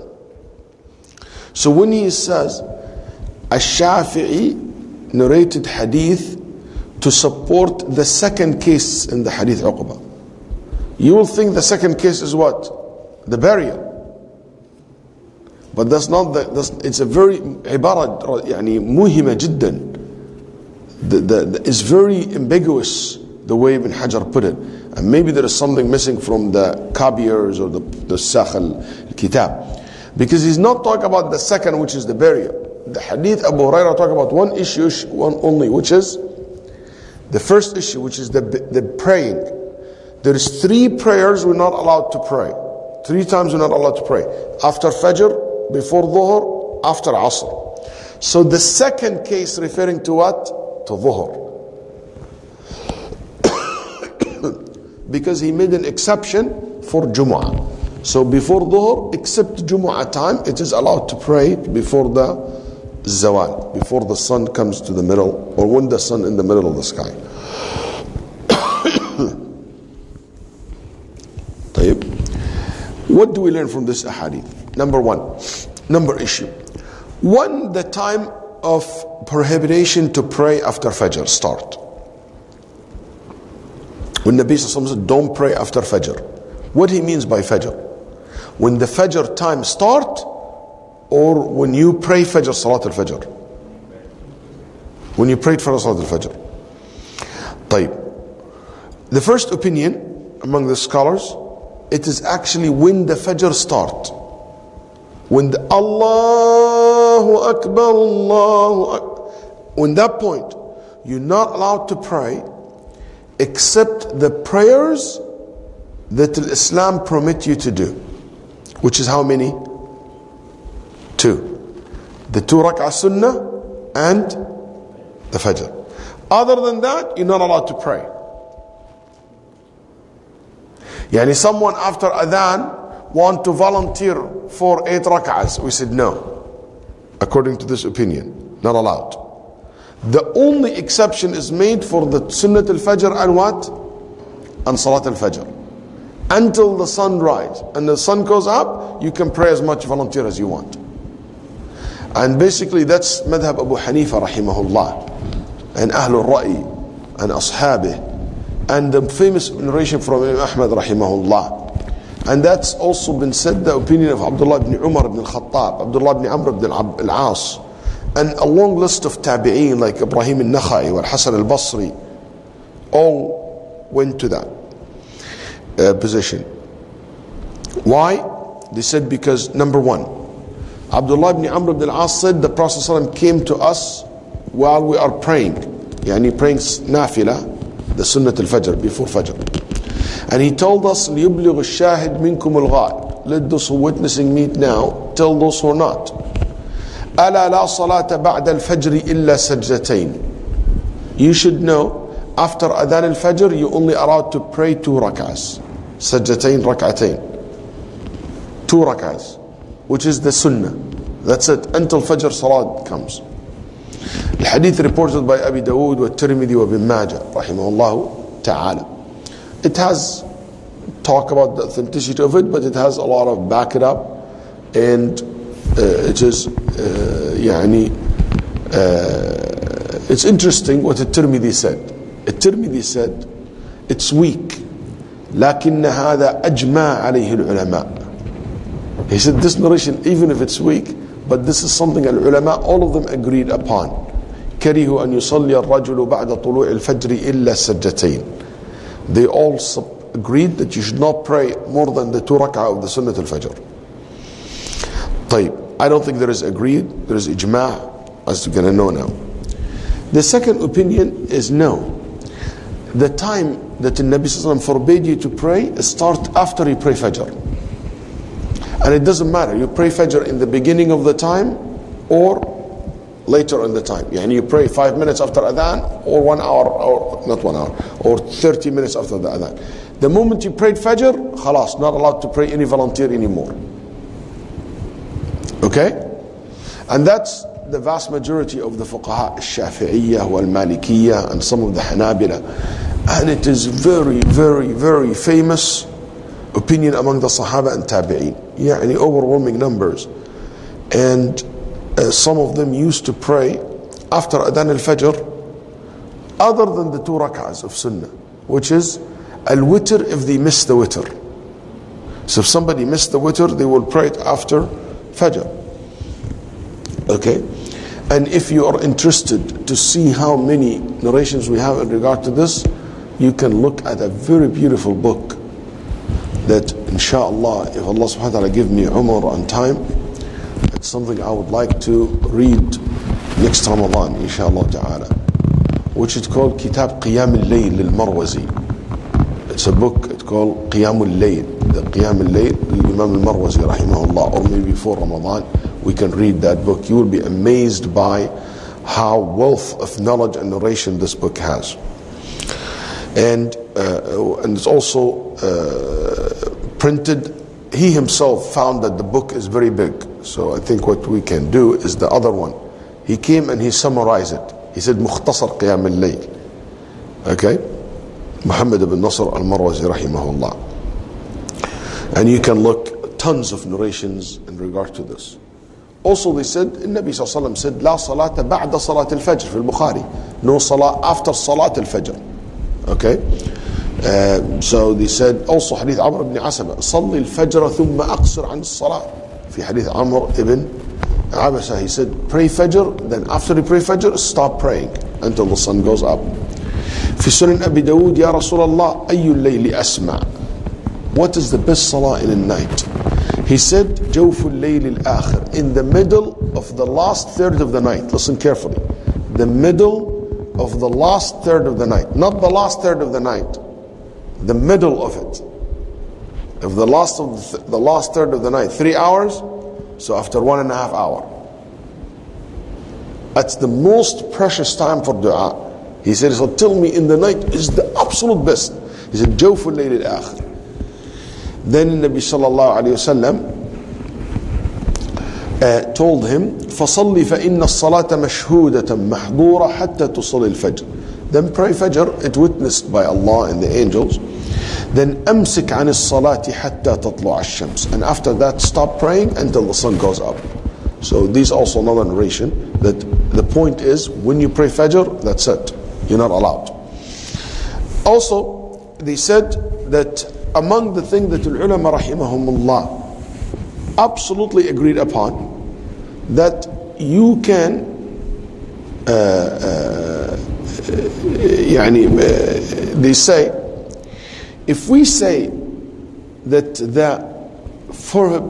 So when he says, Al-Shafi'i narrated hadith to support the second case in the Hadith Uqba, you will think the second case is what? The burial. But that's not it's a very عبارة يعني مهمة جدا. It's very ambiguous the way Ibn Hajar put it. And maybe there is something missing from the copiers or the Sakh al-Kitab. Because he's not talking about the second, which is the burial. The Hadith Abu Hurairah talk about one issue, one only, which is the first issue, which is the praying. There is 3 prayers we're not allowed to pray. 3 times we're not allowed to pray. After Fajr, before Dhuhr, after Asr. So the second case referring to what? To Dhuhr. Because he made an exception for Jumu'ah. So before Dhuhr, except Jumu'ah time, it is allowed to pray before the Zawal, before the sun comes to the middle, or when the sun in the middle of the sky. What do we learn from this ahadith? Number issue. When the time of prohibition to pray after Fajr start. When Nabi Sallallahu Alaihi Wasallam said, don't pray after Fajr. What he means by Fajr? When the Fajr time start, or when you pray Fajr, Salat al-Fajr? When you prayed for Salat al-Fajr. طيب. The first opinion among the scholars, it is actually when the Fajr start. When the Allahu Akbar, when that point, you're not allowed to pray except the prayers that Islam permit you to do. Which is how many? 2. The 2 rak'ah sunnah and the Fajr. Other than that, you're not allowed to pray. Yani someone after adhan want to volunteer for 8 rak'ahs. We said no. According to this opinion, not allowed. The only exception is made for the Sunnat al-Fajr and what? And Salat al-Fajr. Until the sun rises. And the sun goes up, you can pray as much volunteer as you want. And basically that's Madhab Abu Hanifa rahimahullah. And Ahlul Ra'i. And Ashabih. And the famous narration from Imam Ahmad rahimahullah. And that's also been said the opinion of Abdullah ibn Umar ibn al-Khattab, Abdullah ibn Amr ibn al-As, and a long list of tabi'een like Ibrahim al-Nakhai or Hassan al-Basri, all went to that position. Why? They said because number 1, Abdullah ibn Amr ibn al-As said the Prophet ﷺ came to us while we are praying, yani praying nafila, the Sunnat al-Fajr, before Fajr. And he told us, لِيُبْلِغُ الشَّاهِدْ مِنْكُمُ الْغَائِبِ. Let those who are witnessing me now tell those who are not. أَلَا لَا صَلَاةَ بَعْدَ الْفَجْرِ إِلَّا سَجْدَتَيْنِ. You should know, after Adhan al-Fajr, you only allowed to pray 2 rak'ahs. Sajdatain, rak'atain. 2 rak'ahs, which is the sunnah. That's it, until Fajr Salat comes. The hadith reported by Abi Dawood wa Tirmidhi wa Ibn Majah, rahimahullah ta'ala. It has talk about the authenticity of it, but it has a lot of back it up, and it is it's interesting what the Tirmidhi said. The Tirmidhi said it's weak, لكن هذا أجمع عليه العلماء. He said this narration, even if it's weak, but this is something al-ulama, all of them agreed upon. كرهوا أن يصلي الرجل بعد طلوع الفجر إلا سجدتين. They all agreed that you should not pray more than the 2 rak'ah of the Sunnat al-Fajr. طيب, I don't think there is agreed, there is ijma', as you're going to know now. The second opinion is no. The time that the Nabi Sallallahu Alaihi Wasallam forbade you to pray start after you pray Fajr. And it doesn't matter, you pray Fajr in the beginning of the time or later in the time. Yani you pray 5 minutes after Adhan or 1 hour, or not 1 hour, or 30 minutes after the Adhan. The moment you prayed Fajr, khalas, not allowed to pray any volunteer anymore. Okay? And that's the vast majority of the fuqaha, al-Shafi'iyya wal-Malikiyya, and some of the Hanabila. And it is very, very, very famous opinion among the Sahaba and Tabi'een. Yani overwhelming numbers. And some of them used to pray after Adhan al-Fajr other than the 2 rak'ahs of Sunnah, which is al-witr if they miss the witr. So if somebody missed the witr, they will pray it after Fajr. Okay? And if you are interested to see how many narrations we have in regard to this, you can look at a very beautiful book that, inshallah, if Allah subhanahu wa ta'ala give me umr and time, it's something I would like to read next Ramadan, inshallah ta'ala, which is called Kitab Qiyam al-Layl al-Marwazi. It's a book, it's called Qiyam al-Layl, the Qiyam al-Layl, Imam al-Marwazi rahimahullah, or maybe before Ramadan, we can read that book. You will be amazed by how wealth of knowledge and narration this book has. And it's also printed. He himself found that the book is very big. So I think what we can do is the other one. He came and he summarized it. He said, Mukhtasar Qiyam al-Layl. Okay? Muhammad ibn Nasr al-Marwazi rahimahullah. And you can look tons of narrations in regard to this. Also they said, Nabi sallallahu alayhi wa sallam said, La salata ba'da salat al-fajr fi al-Bukhari. No salah after salat al-fajr. Okay? So they said, also hadith Amr ibn Asaba, صلي الفجر ثم أقصر عن الصلاة. في hadith Amr ibn Abasa, he said, pray Fajr, then after you pray Fajr, stop praying until the sun goes up. في سنن أبي داود, يا رسول الله, أي الليل أسمع? What is the best salah in the night? He said, جوف الليل الآخر, in the middle of the last third of the night. Listen carefully. The middle of the last third of the night. Not the last third of the night. The middle of it. If the last third of the night, 3 hours, so after 1.5 hours. That's the most precious time for dua. He said, so tell me in the night is the absolute best. He said, جوف الليل الآخر. Then Nabi sallallahu alayhi wa sallam told him, فَصَلِّ فَإِنَّ الصَّلَاةَ مَشْهُودَةً مَحْضُورَةً حَتَّى تُصَلِّ الْفَجْرِ. Then pray Fajr, it witnessed by Allah and the angels. Then أَمْسِكْ عَنِ الصَّلَاةِ حَتَّى تَطْلُعَ الشَّمْسِ. And after that, stop praying until the sun goes up. So this is also another narration, that the point is, when you pray Fajr, that's it. You're not allowed. Also, they said that among the things that the ulama rahimahumullah absolutely agreed upon, that you can they say, if we say that the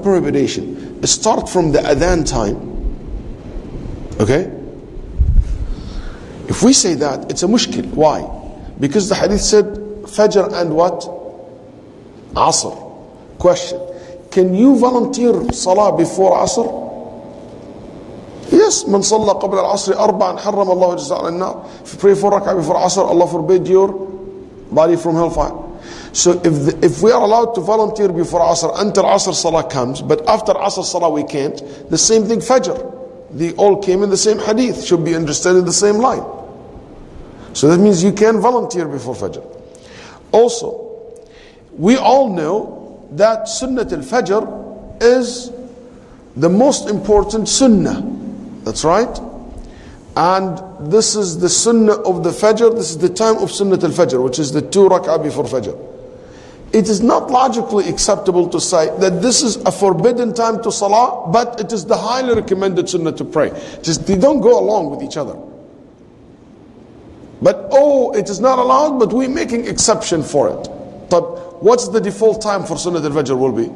prohibition start from the adhan time, okay, if we say that, it's a mushkil. Why? Because the hadith said Fajr and what? Asr. Question: can you volunteer salah before Asr? Yes. Man salla qabla al-Asr arba'an harram Allah jazaa al-nar. If you pray 4 rak'ah before Asr, Allah forbid your body from hellfire. So if we are allowed to volunteer before Asr until Asr salah comes, but after Asr salah we can't, the same thing Fajr. They all came in the same hadith, should be understood in the same line. So that means you can volunteer before Fajr. Also, we all know that Sunnat al-Fajr is the most important Sunnah. That's right. And this is the Sunnah of the Fajr. This is the time of Sunnat al-Fajr, which is the 2 rak'ah before Fajr. It is not logically acceptable to say that this is a forbidden time to Salah, but it is the highly recommended Sunnah to pray. Just they don't go along with each other. But it is not allowed, but we're making exception for it. But what's the default time for Sunnat al-Fajr will be?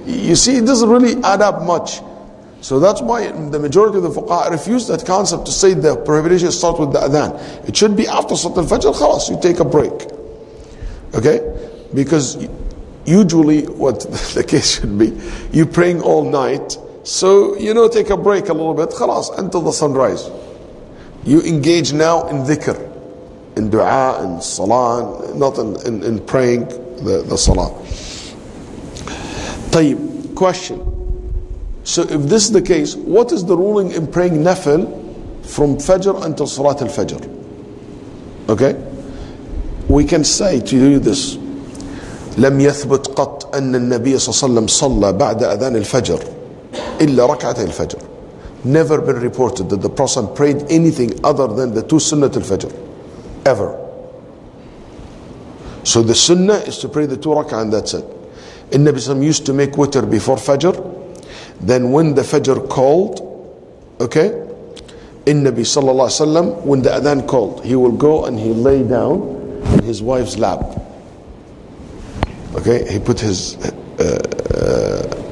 You see, it doesn't really add up much. So that's why the majority of the fuqaha refuse that concept to say the prohibition starts with the adhan. It should be after Salat al-Fajr, khalas, you take a break. Okay? Because usually what the case should be, you praying all night, so take a break a little bit, khalas, until the sunrise. You engage now in dhikr, in dua, in salah, not in praying the salah. طيب, question. So if this is the case, what is the ruling in praying nafil from Fajr until Salat al-Fajr? Okay? We can say to you this. لم يثبت قط أن النبي صلى الله عليه وسلم صلى بعد أذان الفجر إلا ركعتي الفجر. Never been reported that the Prophet prayed anything other than the two sunnat al-Fajr. Ever. So the sunnah is to pray the two rak'ah and that's it. And Nabi Sallam used to make witr before Fajr. Then when the Fajr called, okay, in Nabi Sallallahu Alaihi Wasallam, when the adhan called, he will go and he lay down in his wife's lap. Okay, he put his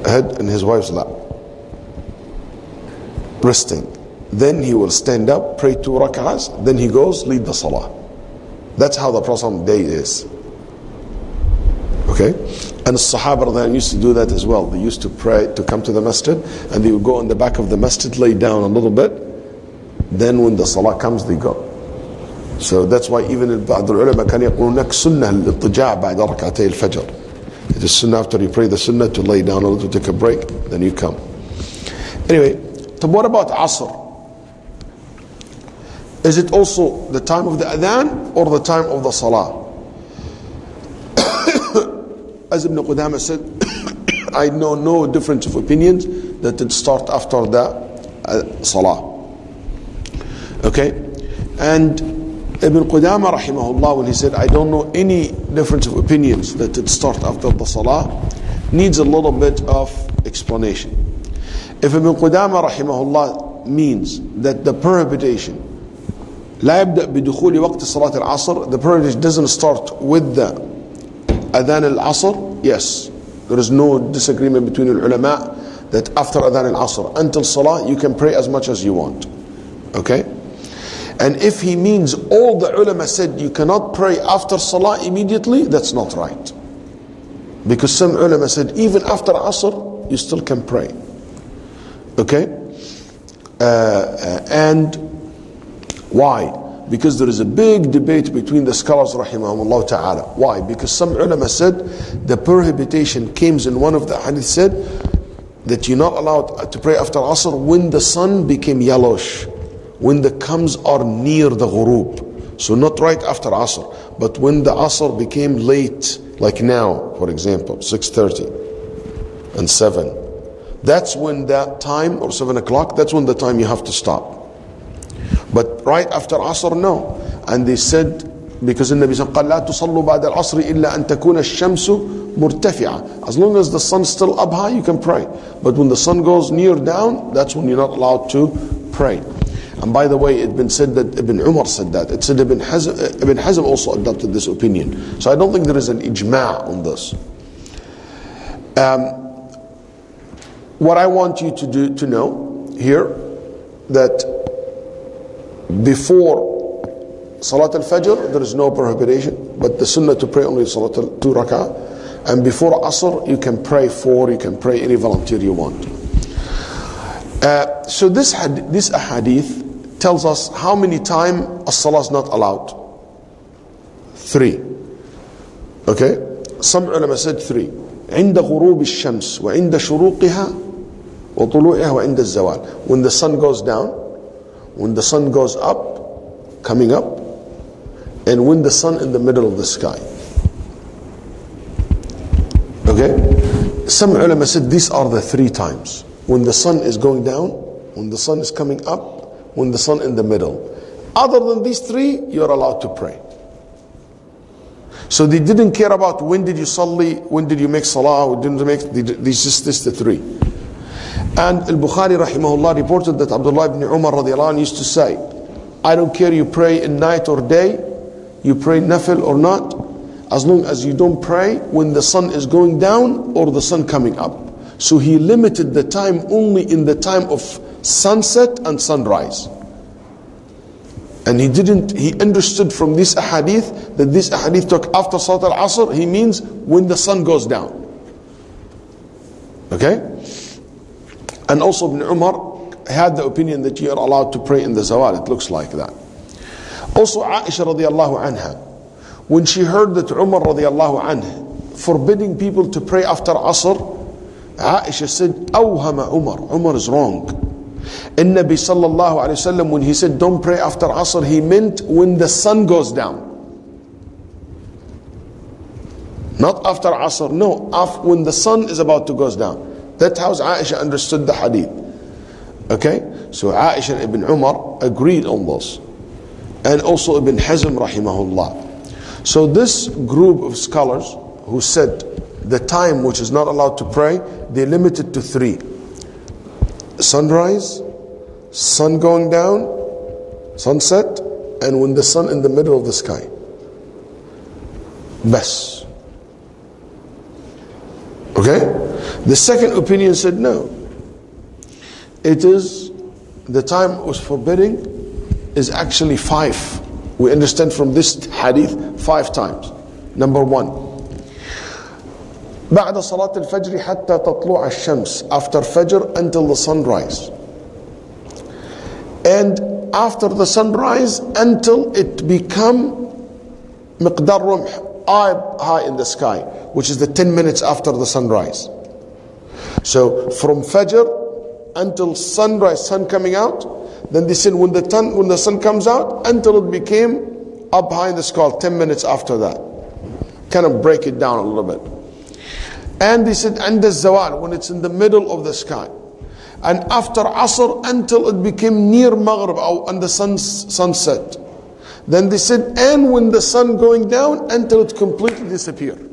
head in his wife's lap, resting. Then he will stand up, pray two rak'ahs, then he goes, lead the salah. That's how the Prophet day is. Okay? And the Sahaba used to do that as well. They used to pray, to come to the masjid, and they would go in the back of the masjid, lay down a little bit. Then when the salah comes, they go. So that's why even بعض العلماء كان يقولون هناك سنة للاضطجاع بعد ركعتي الفجر. It is sunnah after you pray the sunnah to lay down a little, to take a break, then you come. Anyway, but what about Asr? Is it also the time of the adhan or the time of the salah? As Ibn Qudama said, I know no difference of opinions that it start after the salah. Okay? And Ibn Qudama rahimahullah, when he said, I don't know any difference of opinions that it start after the salah, needs a little bit of explanation. If Ibn Qudama rahimahullah means that the prohibition لا يبدأ بدخول وقت صلاة العصر, the prohibition doesn't start with the adhan al-asr, yes, there is no disagreement between the ulama that after adhan al-asr until salah you can pray as much as you want. Okay? And if he means all the ulama said you cannot pray after salah immediately, that's not right. Because some ulama said even after asr you still can pray. Okay? And why? Because there is a big debate between the scholars rahimahumullah ta'ala. Why? Because some ulama said the prohibition came in one of the hadith said that you're not allowed to pray after asr when the sun became yellowish, when the comes are near the ghurub. So not right after asr, but when the asr became late, like now, for example, 6:30 and 7. That's when that time, or 7 o'clock, that's when the time you have to stop. But right after Asr, no. And they said, because the Nabi said, قَالْ لَا تُصَلُّوا بَعْدَ الْعَصْرِ إِلَّا أَن تَكُونَ الشَّمْسُ مُرْتَفِعَةً. As long as the sun is still up high, you can pray. But when the sun goes near down, that's when you're not allowed to pray. And by the way, it's been said that Ibn Umar said that. It said Ibn Hazm also adopted this opinion. So I don't think there is an ijma' on this. What I want you to know here, that before Salat al-Fajr, there is no prohibition, but the sunnah to pray only Salat al-2 rak'ah. And before Asr, you can pray 4, you can pray any volunteer you want. So this ahadith tells us how many times as-salah is not allowed. 3. Okay? Some ulama said 3. عند غروب الشمس وعند شروقها وطلوعها وعند الزوال. When the sun goes down, when the sun goes up, coming up, and when the sun in the middle of the sky. Okay? Some ulama said these are the 3 times. When the sun is going down, when the sun is coming up, when the sun in the middle. Other than these 3, you're allowed to pray. So they didn't care about when did you salli, when did you make salah, when didn't you make, this is the 3. And Al-Bukhari rahimahullah reported that Abdullah ibn Umar radiallahu anh used to say, I don't care you pray in night or day, you pray nafil or not, as long as you don't pray when the sun is going down or the sun coming up. So he limited the time only in the time of sunset and sunrise. And he understood from this ahadith that this ahadith talk after Salat al-Asr, he means when the sun goes down. Okay? And also Ibn Umar had the opinion that you are allowed to pray in the zawal. It looks like that. Also Aisha radiallahu anha, when she heard that Umar radiallahu anha forbidding people to pray after Asr, Aisha said, Awhama Umar is wrong. And Nabi sallallahu alayhi wasallam, when he said don't pray after Asr, he meant when the sun goes down. Not after Asr, no, when the sun is about to go down. That's how Aisha understood the hadith. Okay, so Aisha and Ibn Umar agreed on this. And also Ibn Hazm rahimahullah. So this group of scholars who said the time which is not allowed to pray, they limited to 3. Sunrise, sun going down, sunset, and when the sun in the middle of the sky. Bas. Okay? The second opinion said no. It is, the time was forbidding is actually 5. We understand from this hadith 5 times. Number 1. بعد صلاة الفجر حتى تطلع الشمس, after Fajr until the sunrise, and after the sunrise until it become مقدار رمح, high in the sky, which is the 10 minutes after the sunrise. So from Fajr until sunrise, sun coming out, then they said when the sun comes out until it became up high in the sky, 10 minutes after that. Kind of break it down a little bit. And they said, and the zawal, when it's in the middle of the sky. And after Asr, until it became near Maghrib, and the sunset. Then they said, and when the sun going down, until it completely disappeared.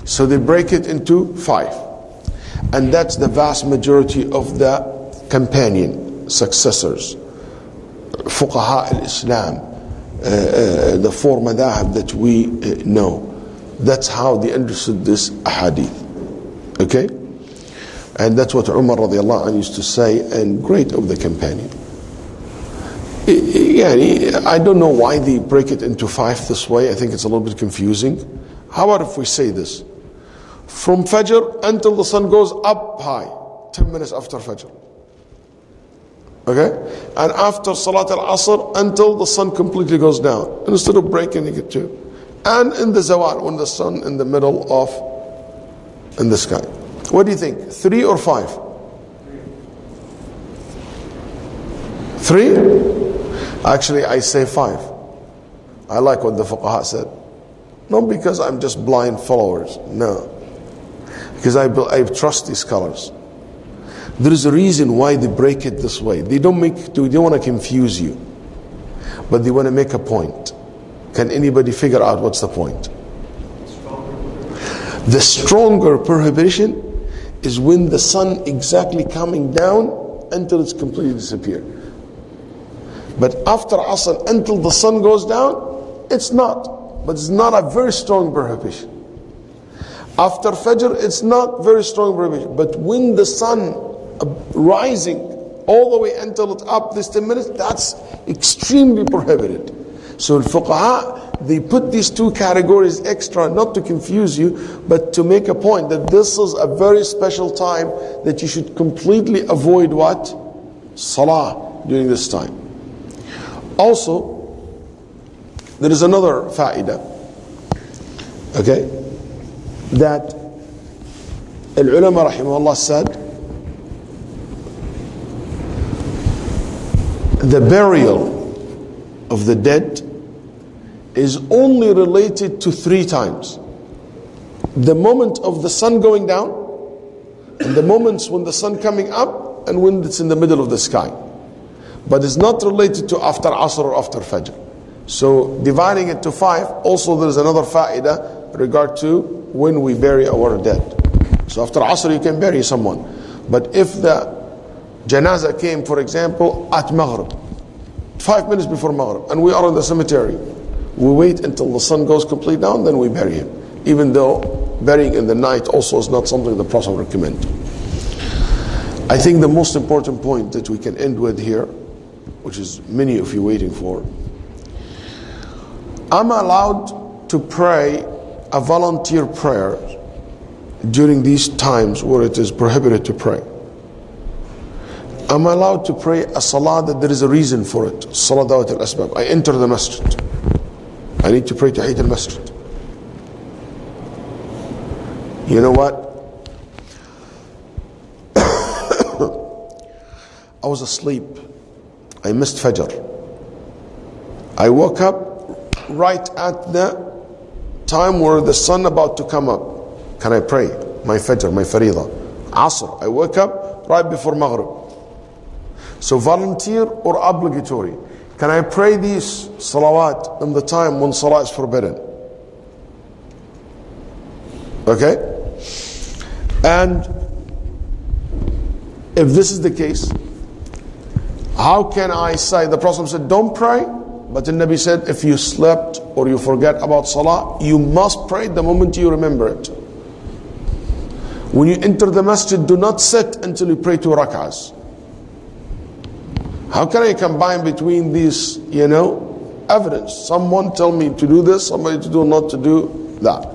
So they break it into 5. And that's the vast majority of the companion, successors, Fuqaha al-Islam, the 4 madhahib that we know. That's how they understood this hadith. Okay? And that's what Umar radiallahu anhu used to say, and great of the companion. I don't know why they break it into 5 this way. I think it's a little bit confusing. How about if we say this? From Fajr until the sun goes up high, 10 minutes after Fajr. Okay? And after Salat al-Asr until the sun completely goes down. Instead of breaking it to. And in the zawal, when the sun in the middle of in the sky. What do you think? 3 or 5? 3? Actually, I say 5. I like what the fuqaha said. Not because I'm just blind followers. No. Because I trust these scholars. There is a reason why they break it this way. They don't want to confuse you. But they want to make a point. Can anybody figure out what's the point? The stronger prohibition is when the sun exactly coming down until it's completely disappeared. But after Asr until the sun goes down, it's not. But it's not a very strong prohibition. After Fajr, it's not very strong prohibition. But when the sun rising all the way until it's up this 10 minutes, that's extremely prohibited. So al-fuqaha, they put these 2 categories extra, not to confuse you, but to make a point that this is a very special time that you should completely avoid what? Salah during this time. Also, there is another fa'idah, okay, that al-ulama rahimahullah said, the burial of the dead is only related to 3 times. The moment of the sun going down, and the moments when the sun coming up, and when it's in the middle of the sky. But it's not related to after Asr or after Fajr. So dividing it to 5, also there's another fa'idah regard to when we bury our dead. So after Asr you can bury someone. But if the Janazah came, for example, at Maghrib, 5 minutes before Maghrib, and we are in the cemetery. We wait until the sun goes completely down, then we bury him. Even though burying in the night also is not something the Prophet recommends. I think the most important point that we can end with here, which is many of you waiting for, I'm allowed to pray a volunteer prayer during these times where it is prohibited to pray. I'm allowed to pray a salah that there is a reason for it. Salah dawat al-asbab. I enter the masjid. I need to pray Tahiyat al-masjid. You know what? I was asleep. I missed Fajr. I woke up right at the time where the sun about to come up. Can I pray my Fajr, my Faridah? Asr. I woke up right before Maghrib. So volunteer or obligatory? Can I pray these salawat in the time when salah is forbidden? Okay? And if this is the case, how can I say, the Prophet said don't pray, but the Nabi said if you slept or you forget about salah, you must pray the moment you remember it. When you enter the masjid, do not sit until you pray 2 rak'ahs. How can I combine between these, evidence? Someone tell me to do this, somebody to do not to do that.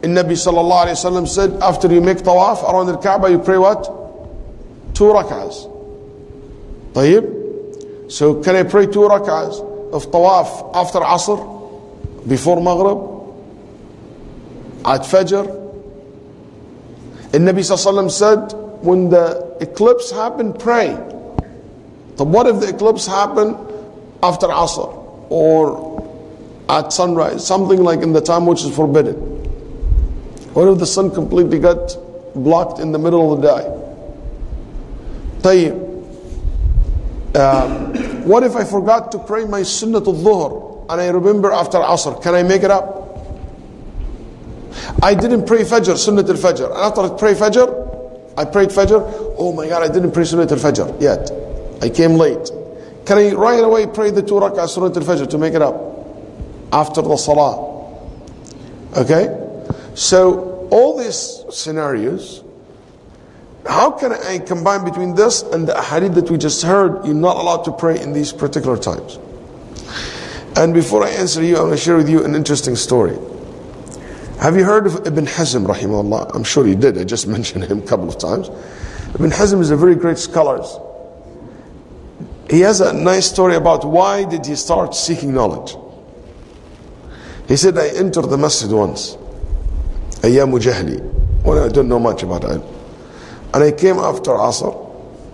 Nabi sallallahu alayhi wa sallam said, after you make tawaf around the Kaaba, you pray what? 2 rak'ahs. طيب? So can I pray 2 rak'ahs of tawaf after Asr, before Maghrib, at Fajr? And Nabi sallallahu alayhi wa sallam said, when the eclipse happened, pray. But what if the eclipse happened after Asr or at sunrise, something like in the time which is forbidden? What if the sun completely got blocked in the middle of the day? What if I forgot to pray my Sunnatul Dhuhr and I remember after Asr? Can I make it up? I didn't pray Fajr, Sunnatul Fajr, and after I pray Fajr, I prayed Fajr. Oh my God, I didn't pray Sunnat al-Fajr yet. I came late. Can I right away pray the 2 rak'ah Sunnat al-Fajr to make it up after the Salah? Okay? So, all these scenarios, how can I combine between this and the hadith that we just heard? You're not allowed to pray in these particular times. And before I answer you, I'm going to share with you an interesting story. Have you heard of Ibn Hazm, rahimahullah? I'm sure you did. I just mentioned him a couple of times. Ibn Hazm is a very great scholar. He has a nice story about why did he start seeking knowledge. He said, I entered the masjid once, Ayyamu Jahli, when I don't know much about it. And I came after Asr,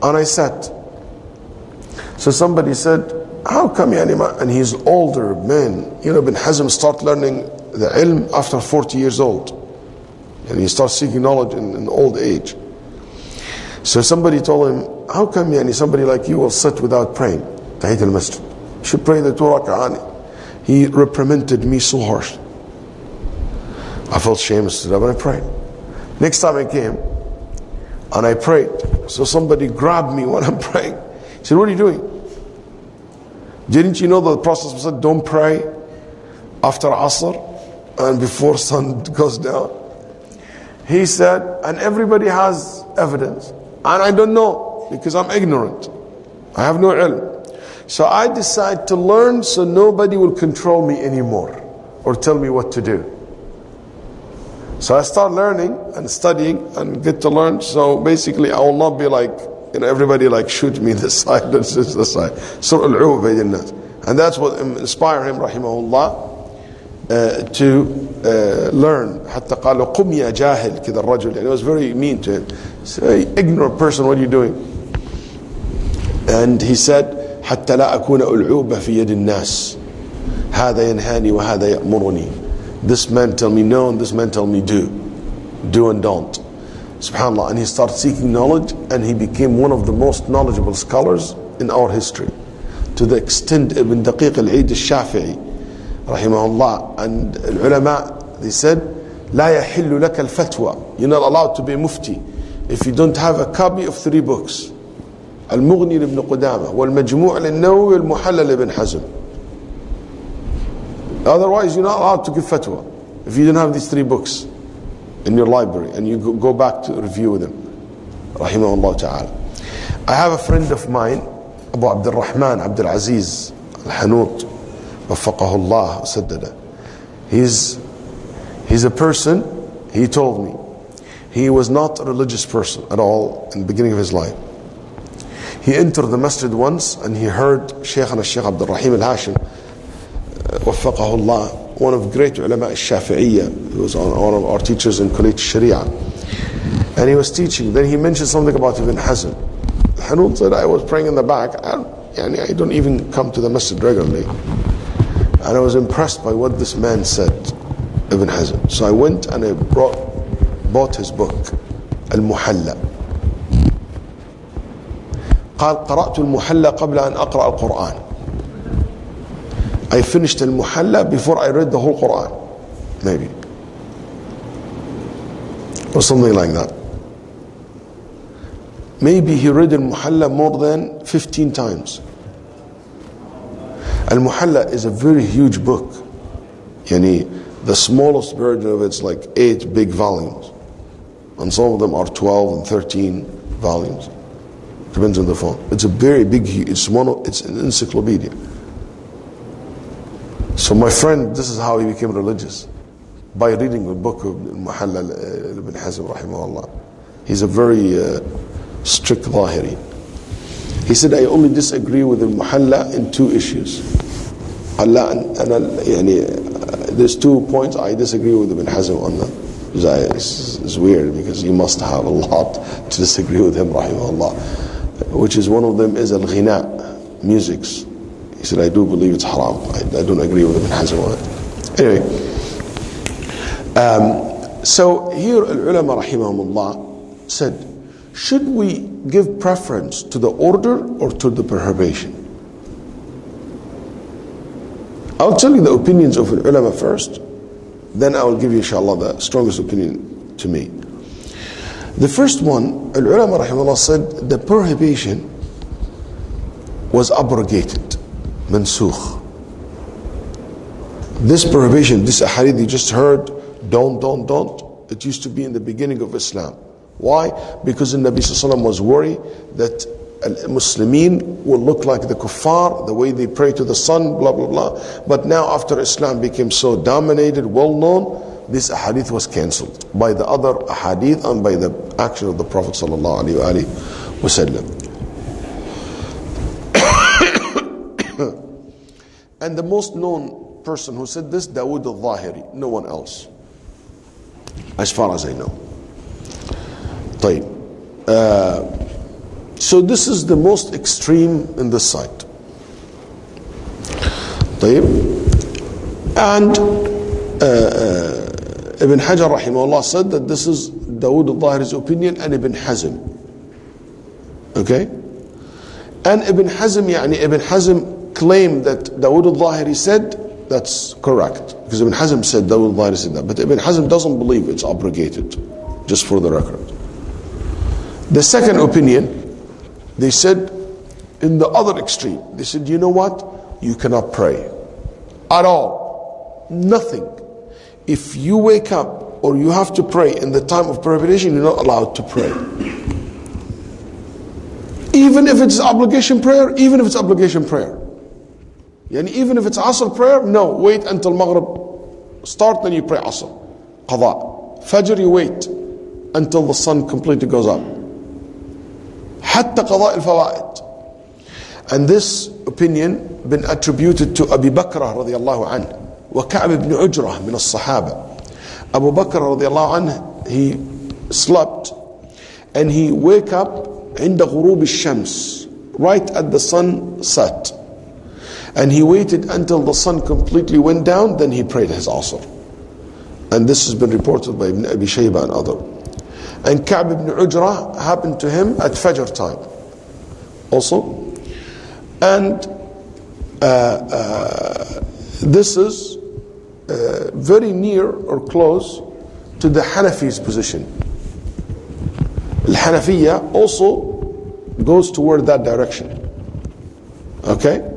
and I sat. So somebody said, how come Yani? And he's older man. Ibn Hazm start learning the ilm after 40 years old. And he starts seeking knowledge in old age. So somebody told him, how come somebody like you will sit without praying Tahiyat al-Masjid? You should pray the 2 rak'ah. He reprimanded me so harsh. I felt shame, stood up and I prayed. Next time I came and I prayed, so somebody grabbed me when I'm praying. He said, what are you doing? Didn't you know that the Prophet said don't pray after Asr and before sun goes down? He said, and everybody has evidence, and I don't know because I'm ignorant. I have no ilm. So I decide to learn so nobody will control me anymore or tell me what to do. So I start learning and studying and get to learn. So basically I will not be like, everybody like shoot me this side, this is the side. And that's what inspired him, rahimahullah, to learn. حتى قالوا قم يا جاهل كذا الرجل. It was very mean to him. Say, ignorant person, what are you doing? And he said, حتى لا أكون ألعوبة في يد الناس. هذا ينهاني وهذا يأمرني. This man tell me no, and this man tell me do. Do and don't. SubhanAllah. And he started seeking knowledge, and he became one of the most knowledgeable scholars in our history. To the extent Ibn Daqiq al-Eid al-Shafi'i, rahimahullah, and ulama, they said, لا يحل لك الفتوى. You're not allowed to be a mufti if you don't have a copy of 3 books. Al-Mughni ibn Qudamah, wal-Majmu' al-Nawawi, wal-Muhalla ibn Hazm. Otherwise, you're not allowed to give fatwa if you don't have these 3 books in your library and you go back to review them. Rahimahullah ta'ala. I have a friend of mine, Abu Abdul Rahman Abdul Aziz Al-Hanut, Waffaqahullah Saddada. He's a person, he told me, he was not a religious person at all in the beginning of his life. He entered the masjid once and he heard Shaykhana Shaykh Abdul Rahim Al-Hashim, Waffaqahullah, one of great ulama al-Shafi'iyya, who was one of our teachers in College Sharia. And he was teaching. Then he mentioned something about Ibn Hazm. Hanut said, I was praying in the back. I don't even come to the masjid regularly. And I was impressed by what this man said, Ibn Hazm. So I went and I bought his book, Al-Muhalla. قال قرأت المحلى قبل أن أقرأ القرآن. I finished Al-Muhalla before I read the whole Quran, maybe, or something like that. Maybe he read Al-Muhalla more than 15 times. Al-Muhalla is a very huge book. Yani, the smallest version of it's like 8 big volumes, and some of them are 12 and 13 volumes. Depends on the font. It's a very big. It's an encyclopedia. So my friend, this is how he became religious, by reading the book of Muhalla ibn Hazm rahimahullah. He's a very strict Zahiri. He said, I only disagree with the Muhalla in 2 issues. There's 2 points I disagree with Ibn Hazm on them. It's weird because you must have a lot to disagree with him rahimahullah. Which is, one of them is al-ghina, musics. He said, I do believe it's haram. I don't agree with Ibn Hazm on it. Anyway, so here al-ulama rahimahumullah said, should we give preference to the order or to the prohibition? I'll tell you the opinions of al-ulama first, then I will give you inshallah the strongest opinion to me. The first one, al-ulama rahimahullah said, the prohibition was abrogated. Mansukh. This prohibition, this ahadith you just heard, don't, it used to be in the beginning of Islam. Why? Because the Nabi Sallallahu Alaihi Wasallam was worried that Muslimin will look like the kuffar, the way they pray to the sun, blah, blah, blah. But now after Islam became so dominated, well known, this ahadith was cancelled by the other ahadith and by the action of the Prophet Sallallahu Alaihi Wasallam. And the most known person who said this, Dawood al-Zahiri, no one else, as far as I know. طيب. So this is the most extreme in this side. طيب. And Ibn Hajar rahimahullah said that this is Dawood al-Zahiri's opinion and Ibn Hazm. Okay? And Ibn Hazm claim that Dawood al-Zahiri said, that's correct. Because Ibn Hazm said, Dawood al-Zahiri said that. But Ibn Hazm doesn't believe it's abrogated, just for the record. The second opinion, they said, in the other extreme, they said, you know what? You cannot pray. At all. Nothing. If you wake up or you have to pray in the time of prohibition, you're not allowed to pray. Even if it's obligation prayer, even if it's obligation prayer. Yani even if it's Asr prayer, no, wait until Maghrib start, then you pray Asr. Qadha. Fajr, you wait until the sun completely goes up. Hatta Qadha al-Fawaid. And this opinion been attributed to Abu Bakr radiallahu anhu, wa Ka'b ibn Ujrah min as-Sahaba. Abu Bakr radiallahu anhu, he slept and he wake up عند غروب الشمس, right at the sun set. And he waited until the sun completely went down, then he prayed his Asr. And this has been reported by Ibn Abi Shayba and other. And Ka'b ibn Ujrah happened to him at Fajr time also. And this is very near or close to the Hanafi's position. Al-Hanafiya also goes toward that direction. Okay?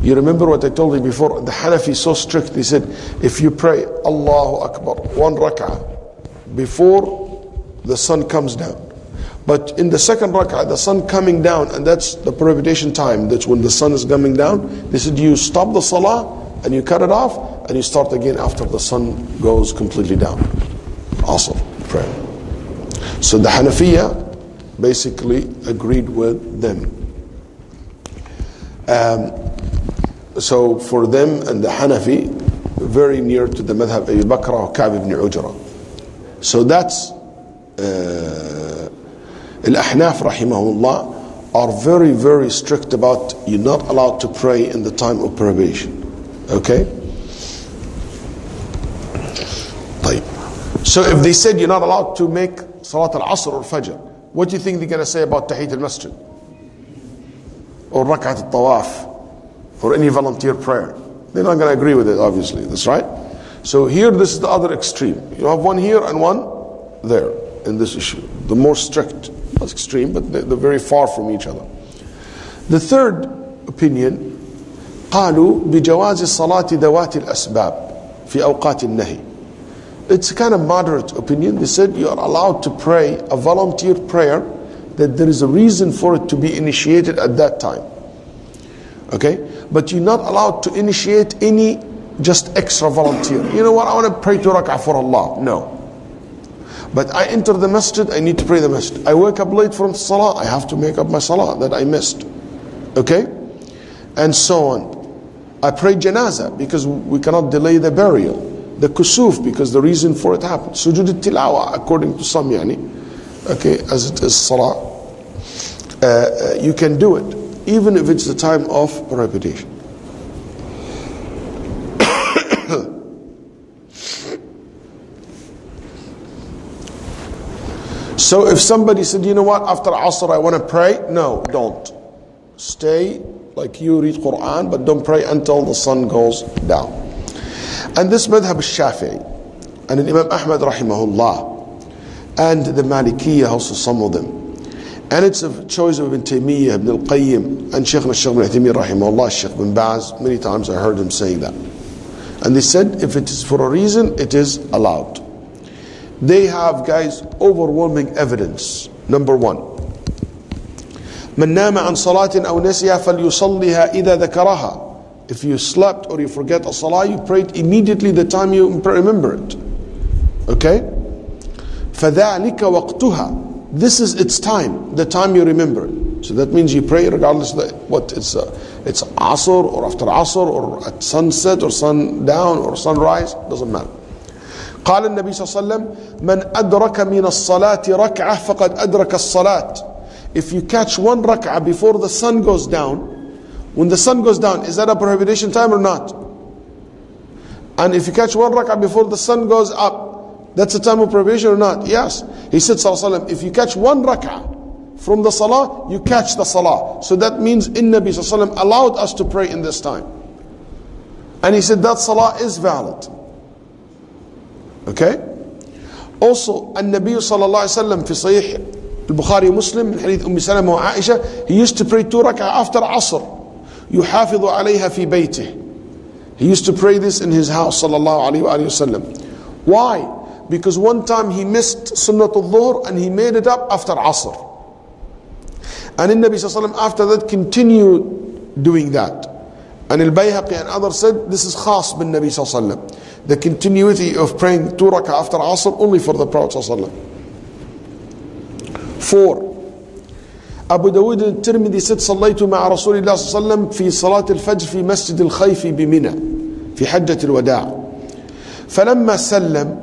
You remember what I told you before? The Hanafi is so strict. He said, if you pray Allahu Akbar, 1 rak'ah, before the sun comes down. But in the second rak'ah, the sun coming down, and that's the prohibition time, that's when the sun is coming down. They said, you stop the salah, and you cut it off, and you start again after the sun goes completely down. Also, prayer. So the Hanafiya basically agreed with them. So for them and the Hanafi, very near to the madhab Abu Bakr or Ka'b ibn Ujra. So that's Al-Ahnaf rahimahullah are very, very strict about you're not allowed to pray in the time of prohibition. Okay? طيب. So if they said you're not allowed to make Salat al-Asr or Fajr, what do you think they're going to say about Tahiyat al-Masjid? Or Rak'at al-Tawaf? Or any volunteer prayer? They're not going to agree with it, obviously. That's right? So here, this is the other extreme. You have one here and one there in this issue. The more strict, not extreme, but they're very far from each other. The third opinion, قالوا بجواز الصلاة ذوات الأسباب في أوقات النهي. It's a kind of moderate opinion. They said you are allowed to pray a volunteer prayer that there is a reason for it to be initiated at that time. Okay? But you're not allowed to initiate any just extra volunteer. You know what? I want to pray 2 rak'ah for Allah. No. But I enter the masjid, I need to pray the masjid. I wake up late from salah, I have to make up my salah that I missed. Okay? And so on. I pray janazah because we cannot delay the burial. The kusuf because the reason for it happened. Sujud al-tilawa according to some okay, as it is salah. You can do it even if it's the time of prohibition. So if somebody said, you know what, after Asr I want to pray, no, don't. Stay like you read Quran, but don't pray until the sun goes down. And this madhab al-Shafi'i, and Imam Ahmad rahimahullah, and the Malikiyya also, some of them. And it's a choice of Ibn Taymiyyah, Ibn al-Qayyim, and Shaykh al-Shaykh ibn Taymiyyah rahimahullah, Shaykh bin Baz. Many times I heard him saying that. And they said, if it is for a reason, it is allowed. They have, guys, overwhelming evidence. Number 1. من نام عن صلاة أو نسيها فليصليها إذا ذكرها. If you slept or you forget a salah, you pray it immediately the time you remember it. Okay? فذلك وقتها. This is its time, the time you remember it. So that means you pray regardless of what it's Asr or after Asr or at sunset or sundown or sunrise, doesn't matter. قال النبي صلى الله عليه وسلم من أدرك من الصلاة ركعة فقد أدرك الصلاة. If you catch 1 rak'ah before the sun goes down, when the sun goes down, is that a prohibition time or not? And if you catch 1 rak'ah before the sun goes up, that's a time of prohibition or not? Yes. He said sallallahu alaihi wasallam, if you catch 1 rak'ah from the salah, you catch the salah. So that means Nabi sallallahu alaihi wasallam allowed us to pray in this time. And he said that salah is valid. Okay? Also, النبي صلى الله عليه وسلم في صحيح البخاري ومسلم من حديث أم سلمة وعائشة, he used to pray 2 rak'ah after Asr. يحافظ عليها في بيته. He used to pray this in his house صلى الله عليه وآله وسلم. Why? Because one time he missed Sunnat al-Dhuhr and he made it up after Asr. And the Nabi صلى الله عليه وسلم after that continued doing that. And Al-Bayhaqi and others said this is khas bin Nabi صلى الله عليه وسلم. The continuity of praying 2 rak'ah after Asr only for the Prophet صلى الله عليه وسلم. 4. Abu Dawud al-Tirmidhi said صليت مع رسول الله صلى الله عليه وسلم في صلاة الفجر في مسجد الخيف بمنى في حجة الوداع. فلما سلم,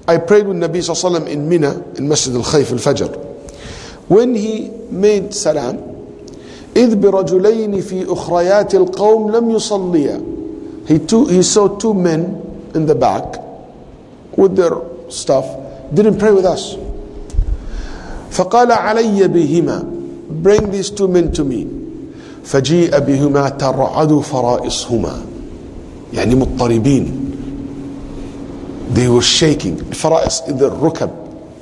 I prayed with Nabi صلى الله عليه وسلم in Mina, in Masjid al-Khayf al-Fajr. When he made salam, إذ برجلين في أخريات القوم لم يصليا. He saw 2 men in the back with their stuff, didn't pray with us. فقال علي بهما, bring these 2 men to me. فجيء بهما ترعد فرائصهما, يعني مضطربين. They were shaking. فرائص, their rukab,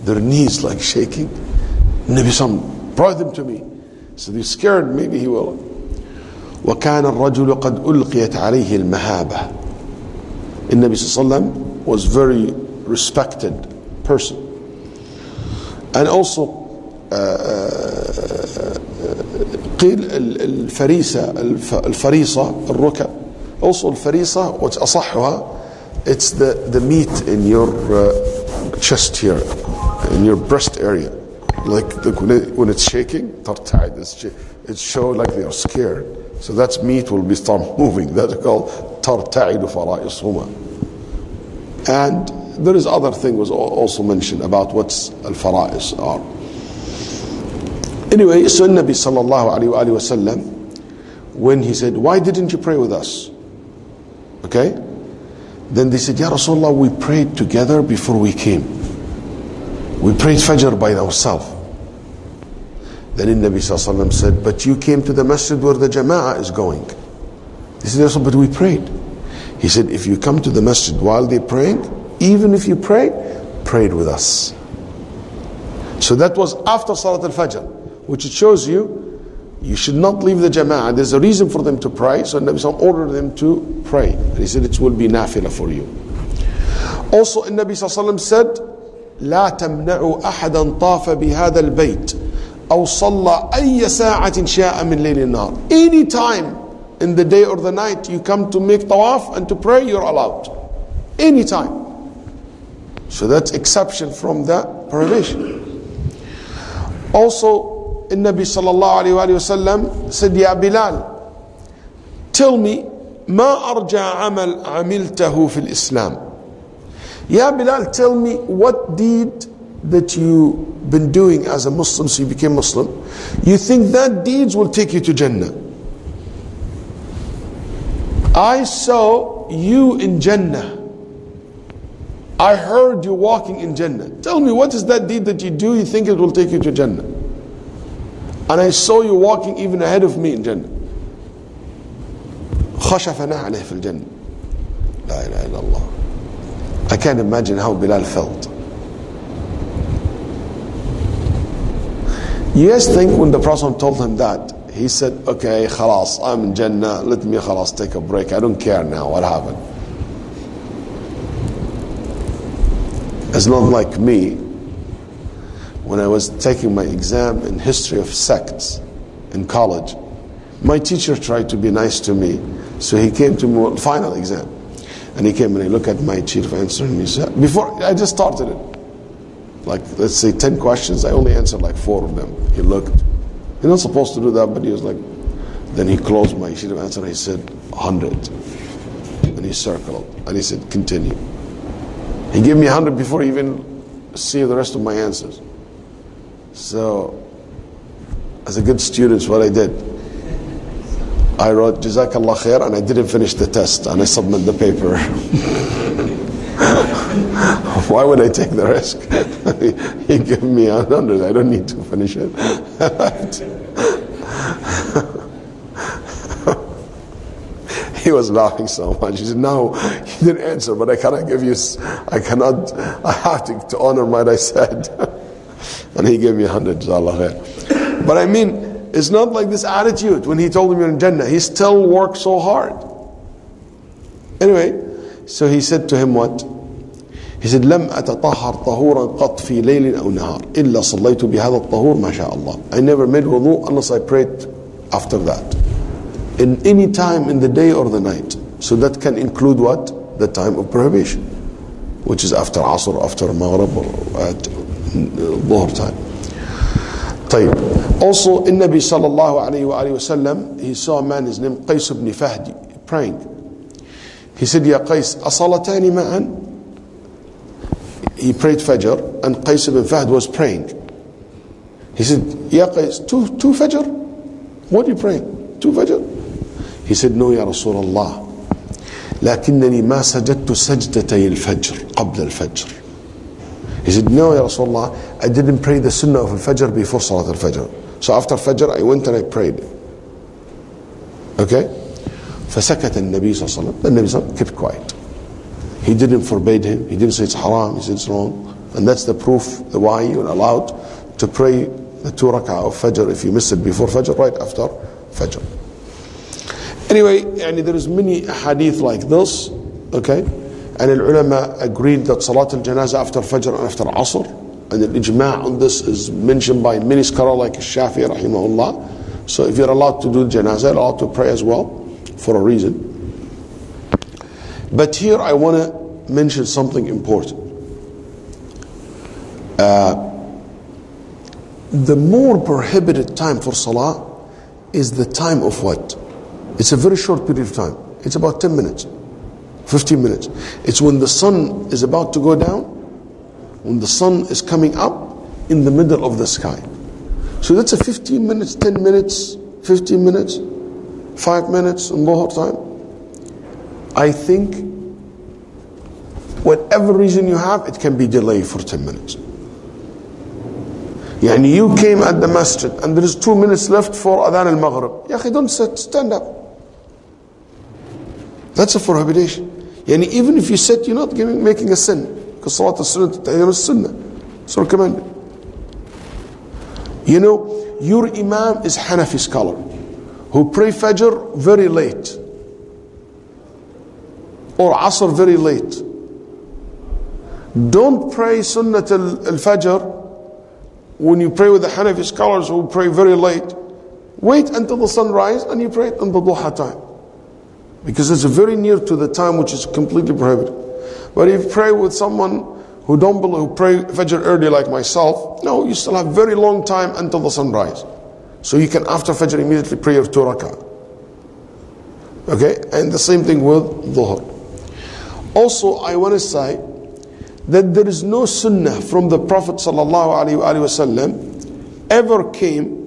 their knees like shaking. Nabi Sallam brought them to me. So they're scared, maybe he will. وَكَانَ الرَّجُلُ قَدْ أُلْقِيَتْ عَلَيْهِ الْمَهَابَةِ. The Nabi Sallam was very respected person. And also قيل الفريصة الركب. Also الفريصة, what's أصحها, it's the meat in your chest here, in your breast area. Like when it's shaking, ترتعد, it shows like they are scared. So that's meat will be start moving. That's called ترتعد فرائصهما. And there is other thing was also mentioned about what's al-fara'is are. Anyway, so Nabi sallallahu alayhi wa sallam, when he said, why didn't you pray with us? Okay? Then they said, Ya Rasulullah, we prayed together before we came. We prayed Fajr by ourselves. Then Nabi sallallahu alayhi wa sallam said, but you came to the masjid where the jama'ah is going. They said, yes, but we prayed. He said, if you come to the masjid while they're praying, even if you prayed with us. So that was after Salat al-Fajr, which it shows you should not leave the jama'ah. There's a reason for them to pray. So Nabi Sallallahu ordered them to pray. And he said it will be nafilah for you. Also Nabi Sallallahu said, لا تمنعوا أحدا طاف بهذا البيت أو صلى أي ساعة شاء من ليل النهار. Any time in the day or the night you come to make tawaf and to pray, you're allowed. Any time. So that's exception from the prohibition. Also, Nabi sallallahu alayhi wa sallam said, Ya Bilal, tell me, ما أرجع عمل عملته في الإسلام. Ya Bilal, tell me what deed that you've been doing as a Muslim, so you became Muslim, you think that deeds will take you to Jannah. I saw you in Jannah. I heard you walking in Jannah. Tell me, what is that deed that you do, you think it will take you to Jannah? And I saw you walking even ahead of me in Jannah. خشفنا عليه في الجنة. لا إله إلا الله. I can't imagine how Bilal felt. You guys think when the Prophet told him that, he said, okay, khalas, I'm in Jannah, let me khalas take a break, I don't care now what happened. It's not like me when I was taking my exam in history of sects in college. My teacher tried to be nice to me, so he came to me final exam, and he came and he looked at my sheet of answer and he said, before I just started it, like let's say 10 questions, I only answered like 4 of them. He looked, you're not supposed to do that, but he was like, then he closed my sheet of answer and he said 100, and he circled and he said continue. He gave me 100 before he even see the rest of my answers. So, as a good student, what I did, I wrote Jazakallah khair, and I didn't finish the test, and I submitted the paper. Why would I take the risk? He gave me 100. I don't need to finish it. He was laughing so much. He said, no, you didn't answer, but I cannot give you, I have to honor what I said. And he gave me 100, Jazakallah khair. But I mean, it's not like this attitude. When he told him you're in Jannah, he still worked so hard. Anyway, so he said to him what? He said, لم أتطهر طهورا قط في ليل أو نهار إلا صليت بهذا الطهور ما شاء الله. I never made wudu unless I prayed after that. In any time in the day or the night. So that can include what? The time of prohibition, which is after Asr, after Maghrib, or at Dhuhr time. طيب. Also, in Nabi sallallahu alayhi wa sallam, he saw a man, his name Qais ibn Fahd, praying. He said, Ya Qais, asalatani ma'an? He prayed Fajr, and Qais ibn Fahd was praying. He said, Ya Qais, two Fajr? What are you praying? 2 Fajr? He said, no, Ya Rasulullah. لكنني ما سجدت سجدتي الفجر قبل الفجر. He said, no, Ya Rasulullah, I didn't pray the sunnah of al-Fajr before Salat al-Fajr. So after Fajr, I went and I prayed. Okay? فسكت النبي صلى الله عليه وسلم. The Nabi sallallahu kept quiet. He didn't forbid him. He didn't say it's haram. He said it's wrong. And that's the proof why you're allowed to pray the 2 rak'ah of Fajr. If you miss it before Fajr, right after Fajr. Anyway, there is many hadith like this, okay? And the ulama agreed that Salat al-Janazah after Fajr and after Asr, and the ijma' on this is mentioned by many scholars like Shafi'i rahimahullah. So if you're allowed to do Janazah, you're allowed to pray as well, for a reason. But here I want to mention something important. The more prohibited time for Salah is the time of what? It's a very short period of time. It's about 10 minutes, 15 minutes. It's when the sun is about to go down, when the sun is coming up in the middle of the sky. So that's a 15 minutes, 10 minutes, 15 minutes, 5 minutes in Dhuhr time. I think whatever reason you have, it can be delayed for 10 minutes. Yani you came at the masjid and there is 2 minutes left for Adhan al-Maghrib. Ya akhi, don't sit, stand up. That's a prohibition. Yani even if you sit, you're not making a sin. Because Salat al-Sunnah is Sunnah. It's recommended. You know, your Imam is Hanafi scholar who pray Fajr very late. Or Asr very late. Don't pray Sunnat al-Fajr when you pray with the Hanafi scholars who pray very late. Wait until the sun rises and you pray it in the duha time. Because it's very near to the time which is completely prohibited. But if you pray with someone who don't believe, who pray Fajr early like myself, no, you still have very long time until the sun rises. So you can after Fajr immediately pray your 2 rak'ah. Okay? And the same thing with Dhuhr. Also, I want to say that there is no sunnah from the Prophet ﷺ ever came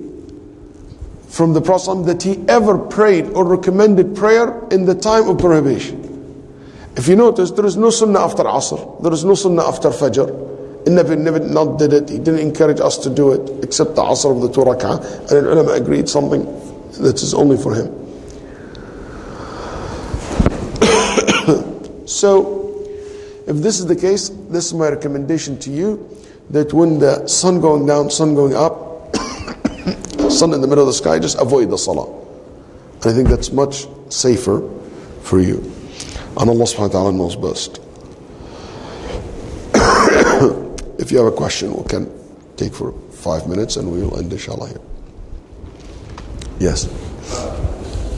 from the Prophet that he ever prayed or recommended prayer in the time of prohibition. If you notice, there is no sunnah after Asr, there is no sunnah after Fajr. The Nabi never not did it, he didn't encourage us to do it except the Asr of the 2 rak'ah, and the ulama agreed something that is only for him. So if this is the case, this is my recommendation to you, that when the sun going down, sun going up, sun in the middle of the sky, just avoid the salah. And I think that's much safer for you. And Allah subhanahu wa ta'ala knows best. If you have a question, we can take for 5 minutes and we will end inshallah here. Yes. I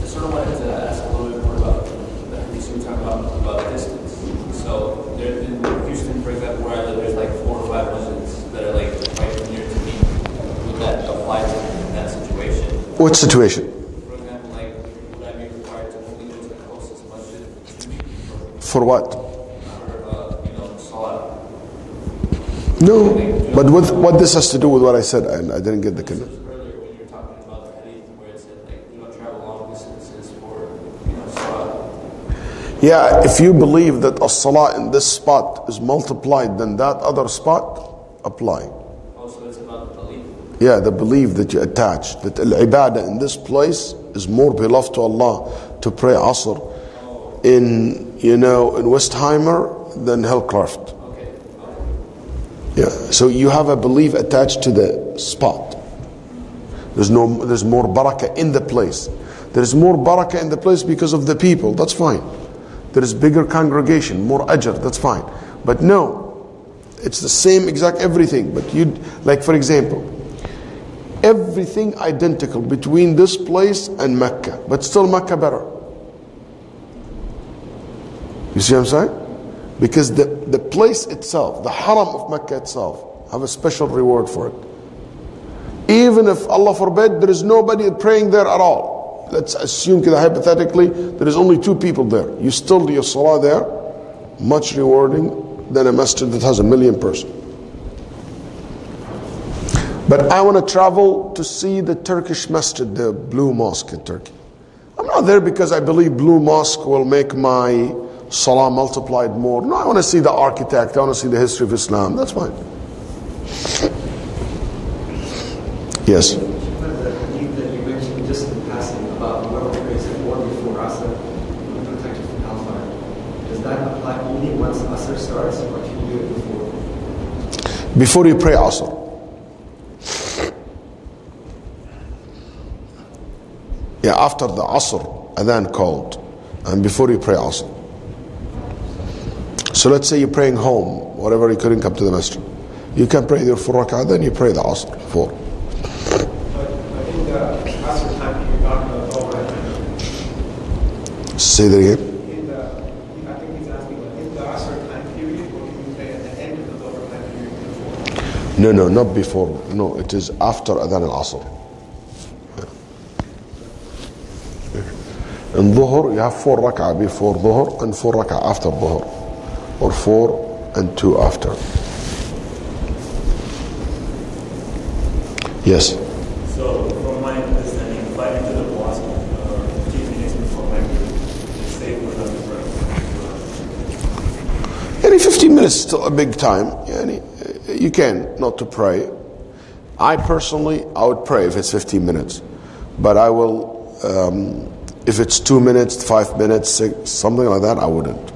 sort of wanted to ask a little bit more about the hadith you were talking about distance. So there in Houston, for example, where I live, there's like 4 or 5 masjids that are like quite near to me. Would that apply to that situation? What situation? For example, like would I be required to only go to the closest masjid to me? For what? For salah. No. But what this has to do with what I said? I didn't get the connection. Earlier when you were talking about the hadith where it said like do not travel long distances for salah. Yeah, if you believe that a salah in this spot is multiplied than that other spot, apply. Also, it's about the belief. Yeah, the belief that you attach, that al-ibadah in this place is more beloved to Allah to pray Asr in Westheimer than Hillcroft. Okay. Yeah, so you have a belief attached to the spot. There's more barakah in the place. There's more barakah in the place because of the people. That's fine. There is bigger congregation, more ajr. That's fine. But no, it's the same exact everything. But like for example, everything identical between this place and Mecca, but still Mecca better. You see what I'm saying? Because the place itself, the haram of Mecca itself, have a special reward for it. Even if, Allah forbid, there is nobody praying there at all. Let's assume that hypothetically, there is only 2 people there. You still do your salah there, much rewarding than a masjid that has 1 million persons. But I want to travel to see the Turkish masjid, the Blue Mosque in Turkey. I'm not there because I believe Blue Mosque will make my salah multiplied more. No, I want to see the architect. I want to see the history of Islam. That's fine. Yes. The hadith that you mentioned just in passing about whoever prays at 1 before Asr will be protected from hellfire. Does that apply only once Asr starts, or can you do it before? Before you pray Asr. Yeah, after the Asr, adhan called, and before you pray Asr. So let's say you're praying home, whatever, you couldn't come to the masjid. You can pray your 4 rak'ah, then you pray the Asr, 4. But in the Asr time, you're talking about overhead. Say that again. I think he's asking, in the Asr time period, or can you pray at the end of the Dhuhr time period before? No, not before. No, it is after adhan al-Asr. In Dhuhr, you have 4 rak'ah before Dhuhr and 4 rak'ah after Dhuhr. Or 4 and 2 after. Yes? So, from my understanding, if I enter the mosque 15 minutes before Maghrib, it's safe for not to pray. Any 15 minutes is still a big time. You can not to pray. I personally, I would pray if it's 15 minutes. But I will, if it's 2 minutes, 5 minutes, 6, something like that, I wouldn't.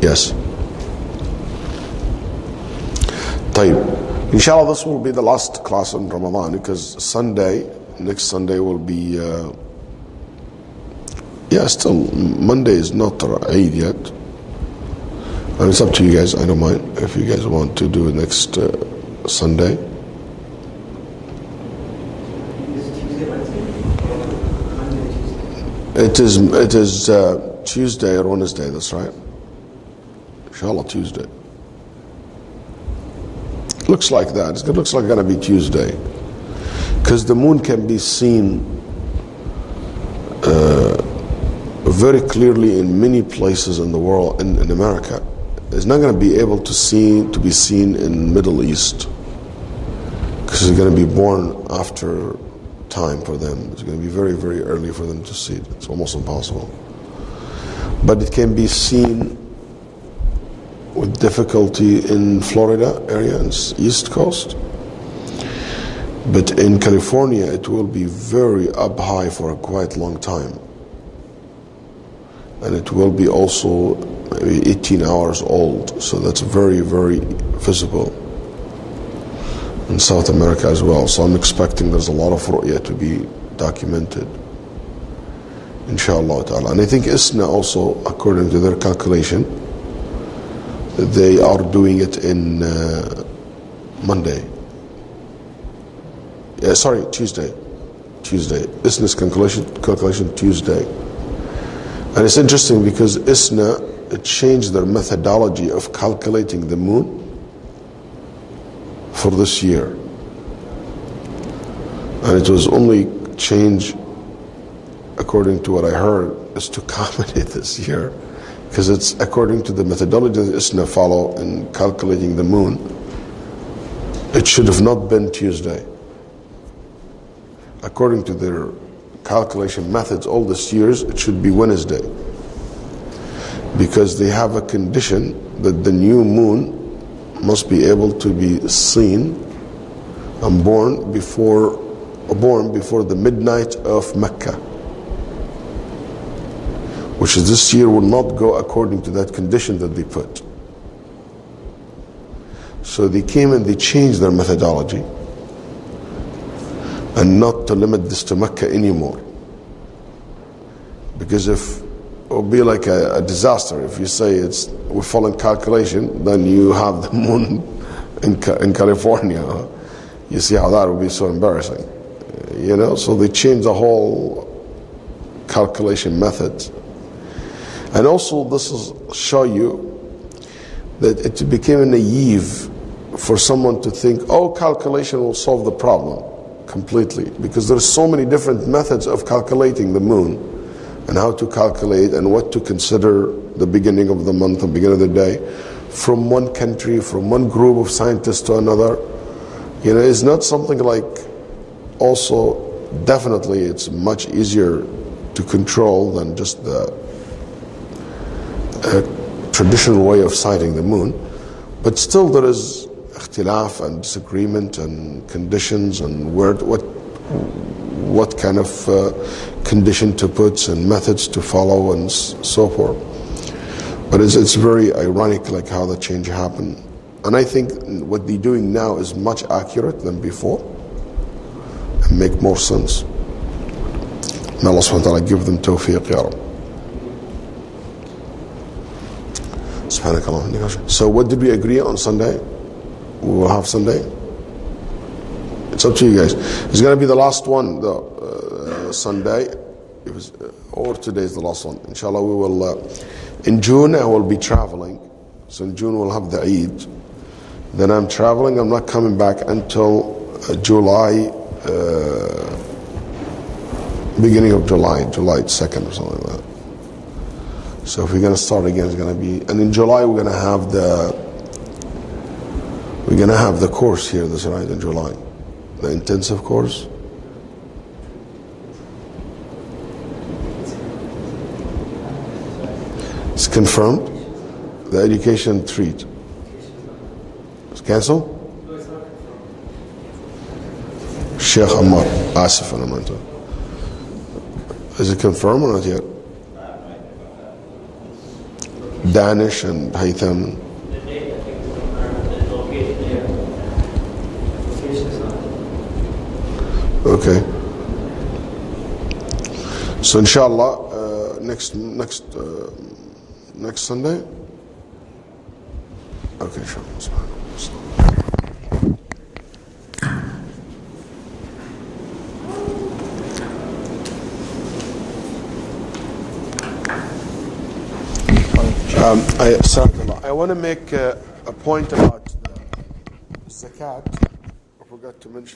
Yes. طيب. Inshallah, this will be the last class in Ramadan because next Sunday will be, still Monday is not Eid yet. And it's up to you guys, I don't mind if you guys want to do it next Sunday. It is Tuesday or Wednesday, that's right. Inshallah, Tuesday. Looks like that. It looks like it's going to be Tuesday. Because the moon can be seen very clearly in many places in the world, in America. It's not going to be able to be seen in Middle East. Because it's going to be born after time for them. It's going to be very, very early for them to see it. It's almost impossible. But it can be seen with difficulty in Florida area and East Coast. But in California, it will be very up high for a quite long time. And it will be also maybe 18 hours old. So that's very, very visible. In South America as well. So I'm expecting there's a lot of ru'ya to be documented. Inshallah ta'ala. And I think ISNA also, according to their calculation, they are doing it in Monday. Tuesday. ISNA's calculation Tuesday. And it's interesting because ISNA changed their methodology of calculating the moon for this year. And it was only changed, according to what I heard, is to accommodate this year. Because it's according to the methodology that ISNA follow in calculating the moon, it should have not been Tuesday. According to their calculation methods all these years, it should be Wednesday. Because they have a condition that the new moon must be able to be seen and born before the midnight of Mecca. Which is this year will not go according to that condition that they put. So they came and they changed their methodology and not to limit this to Mecca anymore. Because if it will be like a disaster if you say we're following calculation, then you have the moon in California. You see how that would be so embarrassing. So they changed the whole calculation method. And also this will show you that it became naive for someone to think, calculation will solve the problem completely. Because there's so many different methods of calculating the moon and how to calculate and what to consider the beginning of the month and beginning of the day from one country, from one group of scientists to another. It's not something like, also definitely it's much easier to control than just the traditional way of sighting the moon. But still there is ikhtilaf and disagreement and conditions and what kind of condition to put and methods to follow and so forth. But it's very ironic like how the change happened. And I think what they're doing now is much accurate than before. make more sense. May Allah subhanahu wa ta'ala give them tawfiq, ya Rab. SubhanAllah. So what did we agree on Sunday? We will have Sunday. It's up to you guys. It's going to be the last one, Sunday. Or today is the last one. Inshallah, we will. In June, I will be traveling. So in June, we'll have the Eid. Then I'm traveling. I'm not coming back until July, beginning of July 2nd or something like that. So if we're going to start again, it's going to be. And in July, we're going to have the course here. That's right, in July, the intensive course. It's confirmed. The education treat. It's cancelled? Sheikh Ammar, Asif and Amanta. Is it confirmed or not yet? Danish and Haytham. Okay. So inshallah, next Sunday. Okay, sure. I want to make a point about the zakat. I forgot to mention.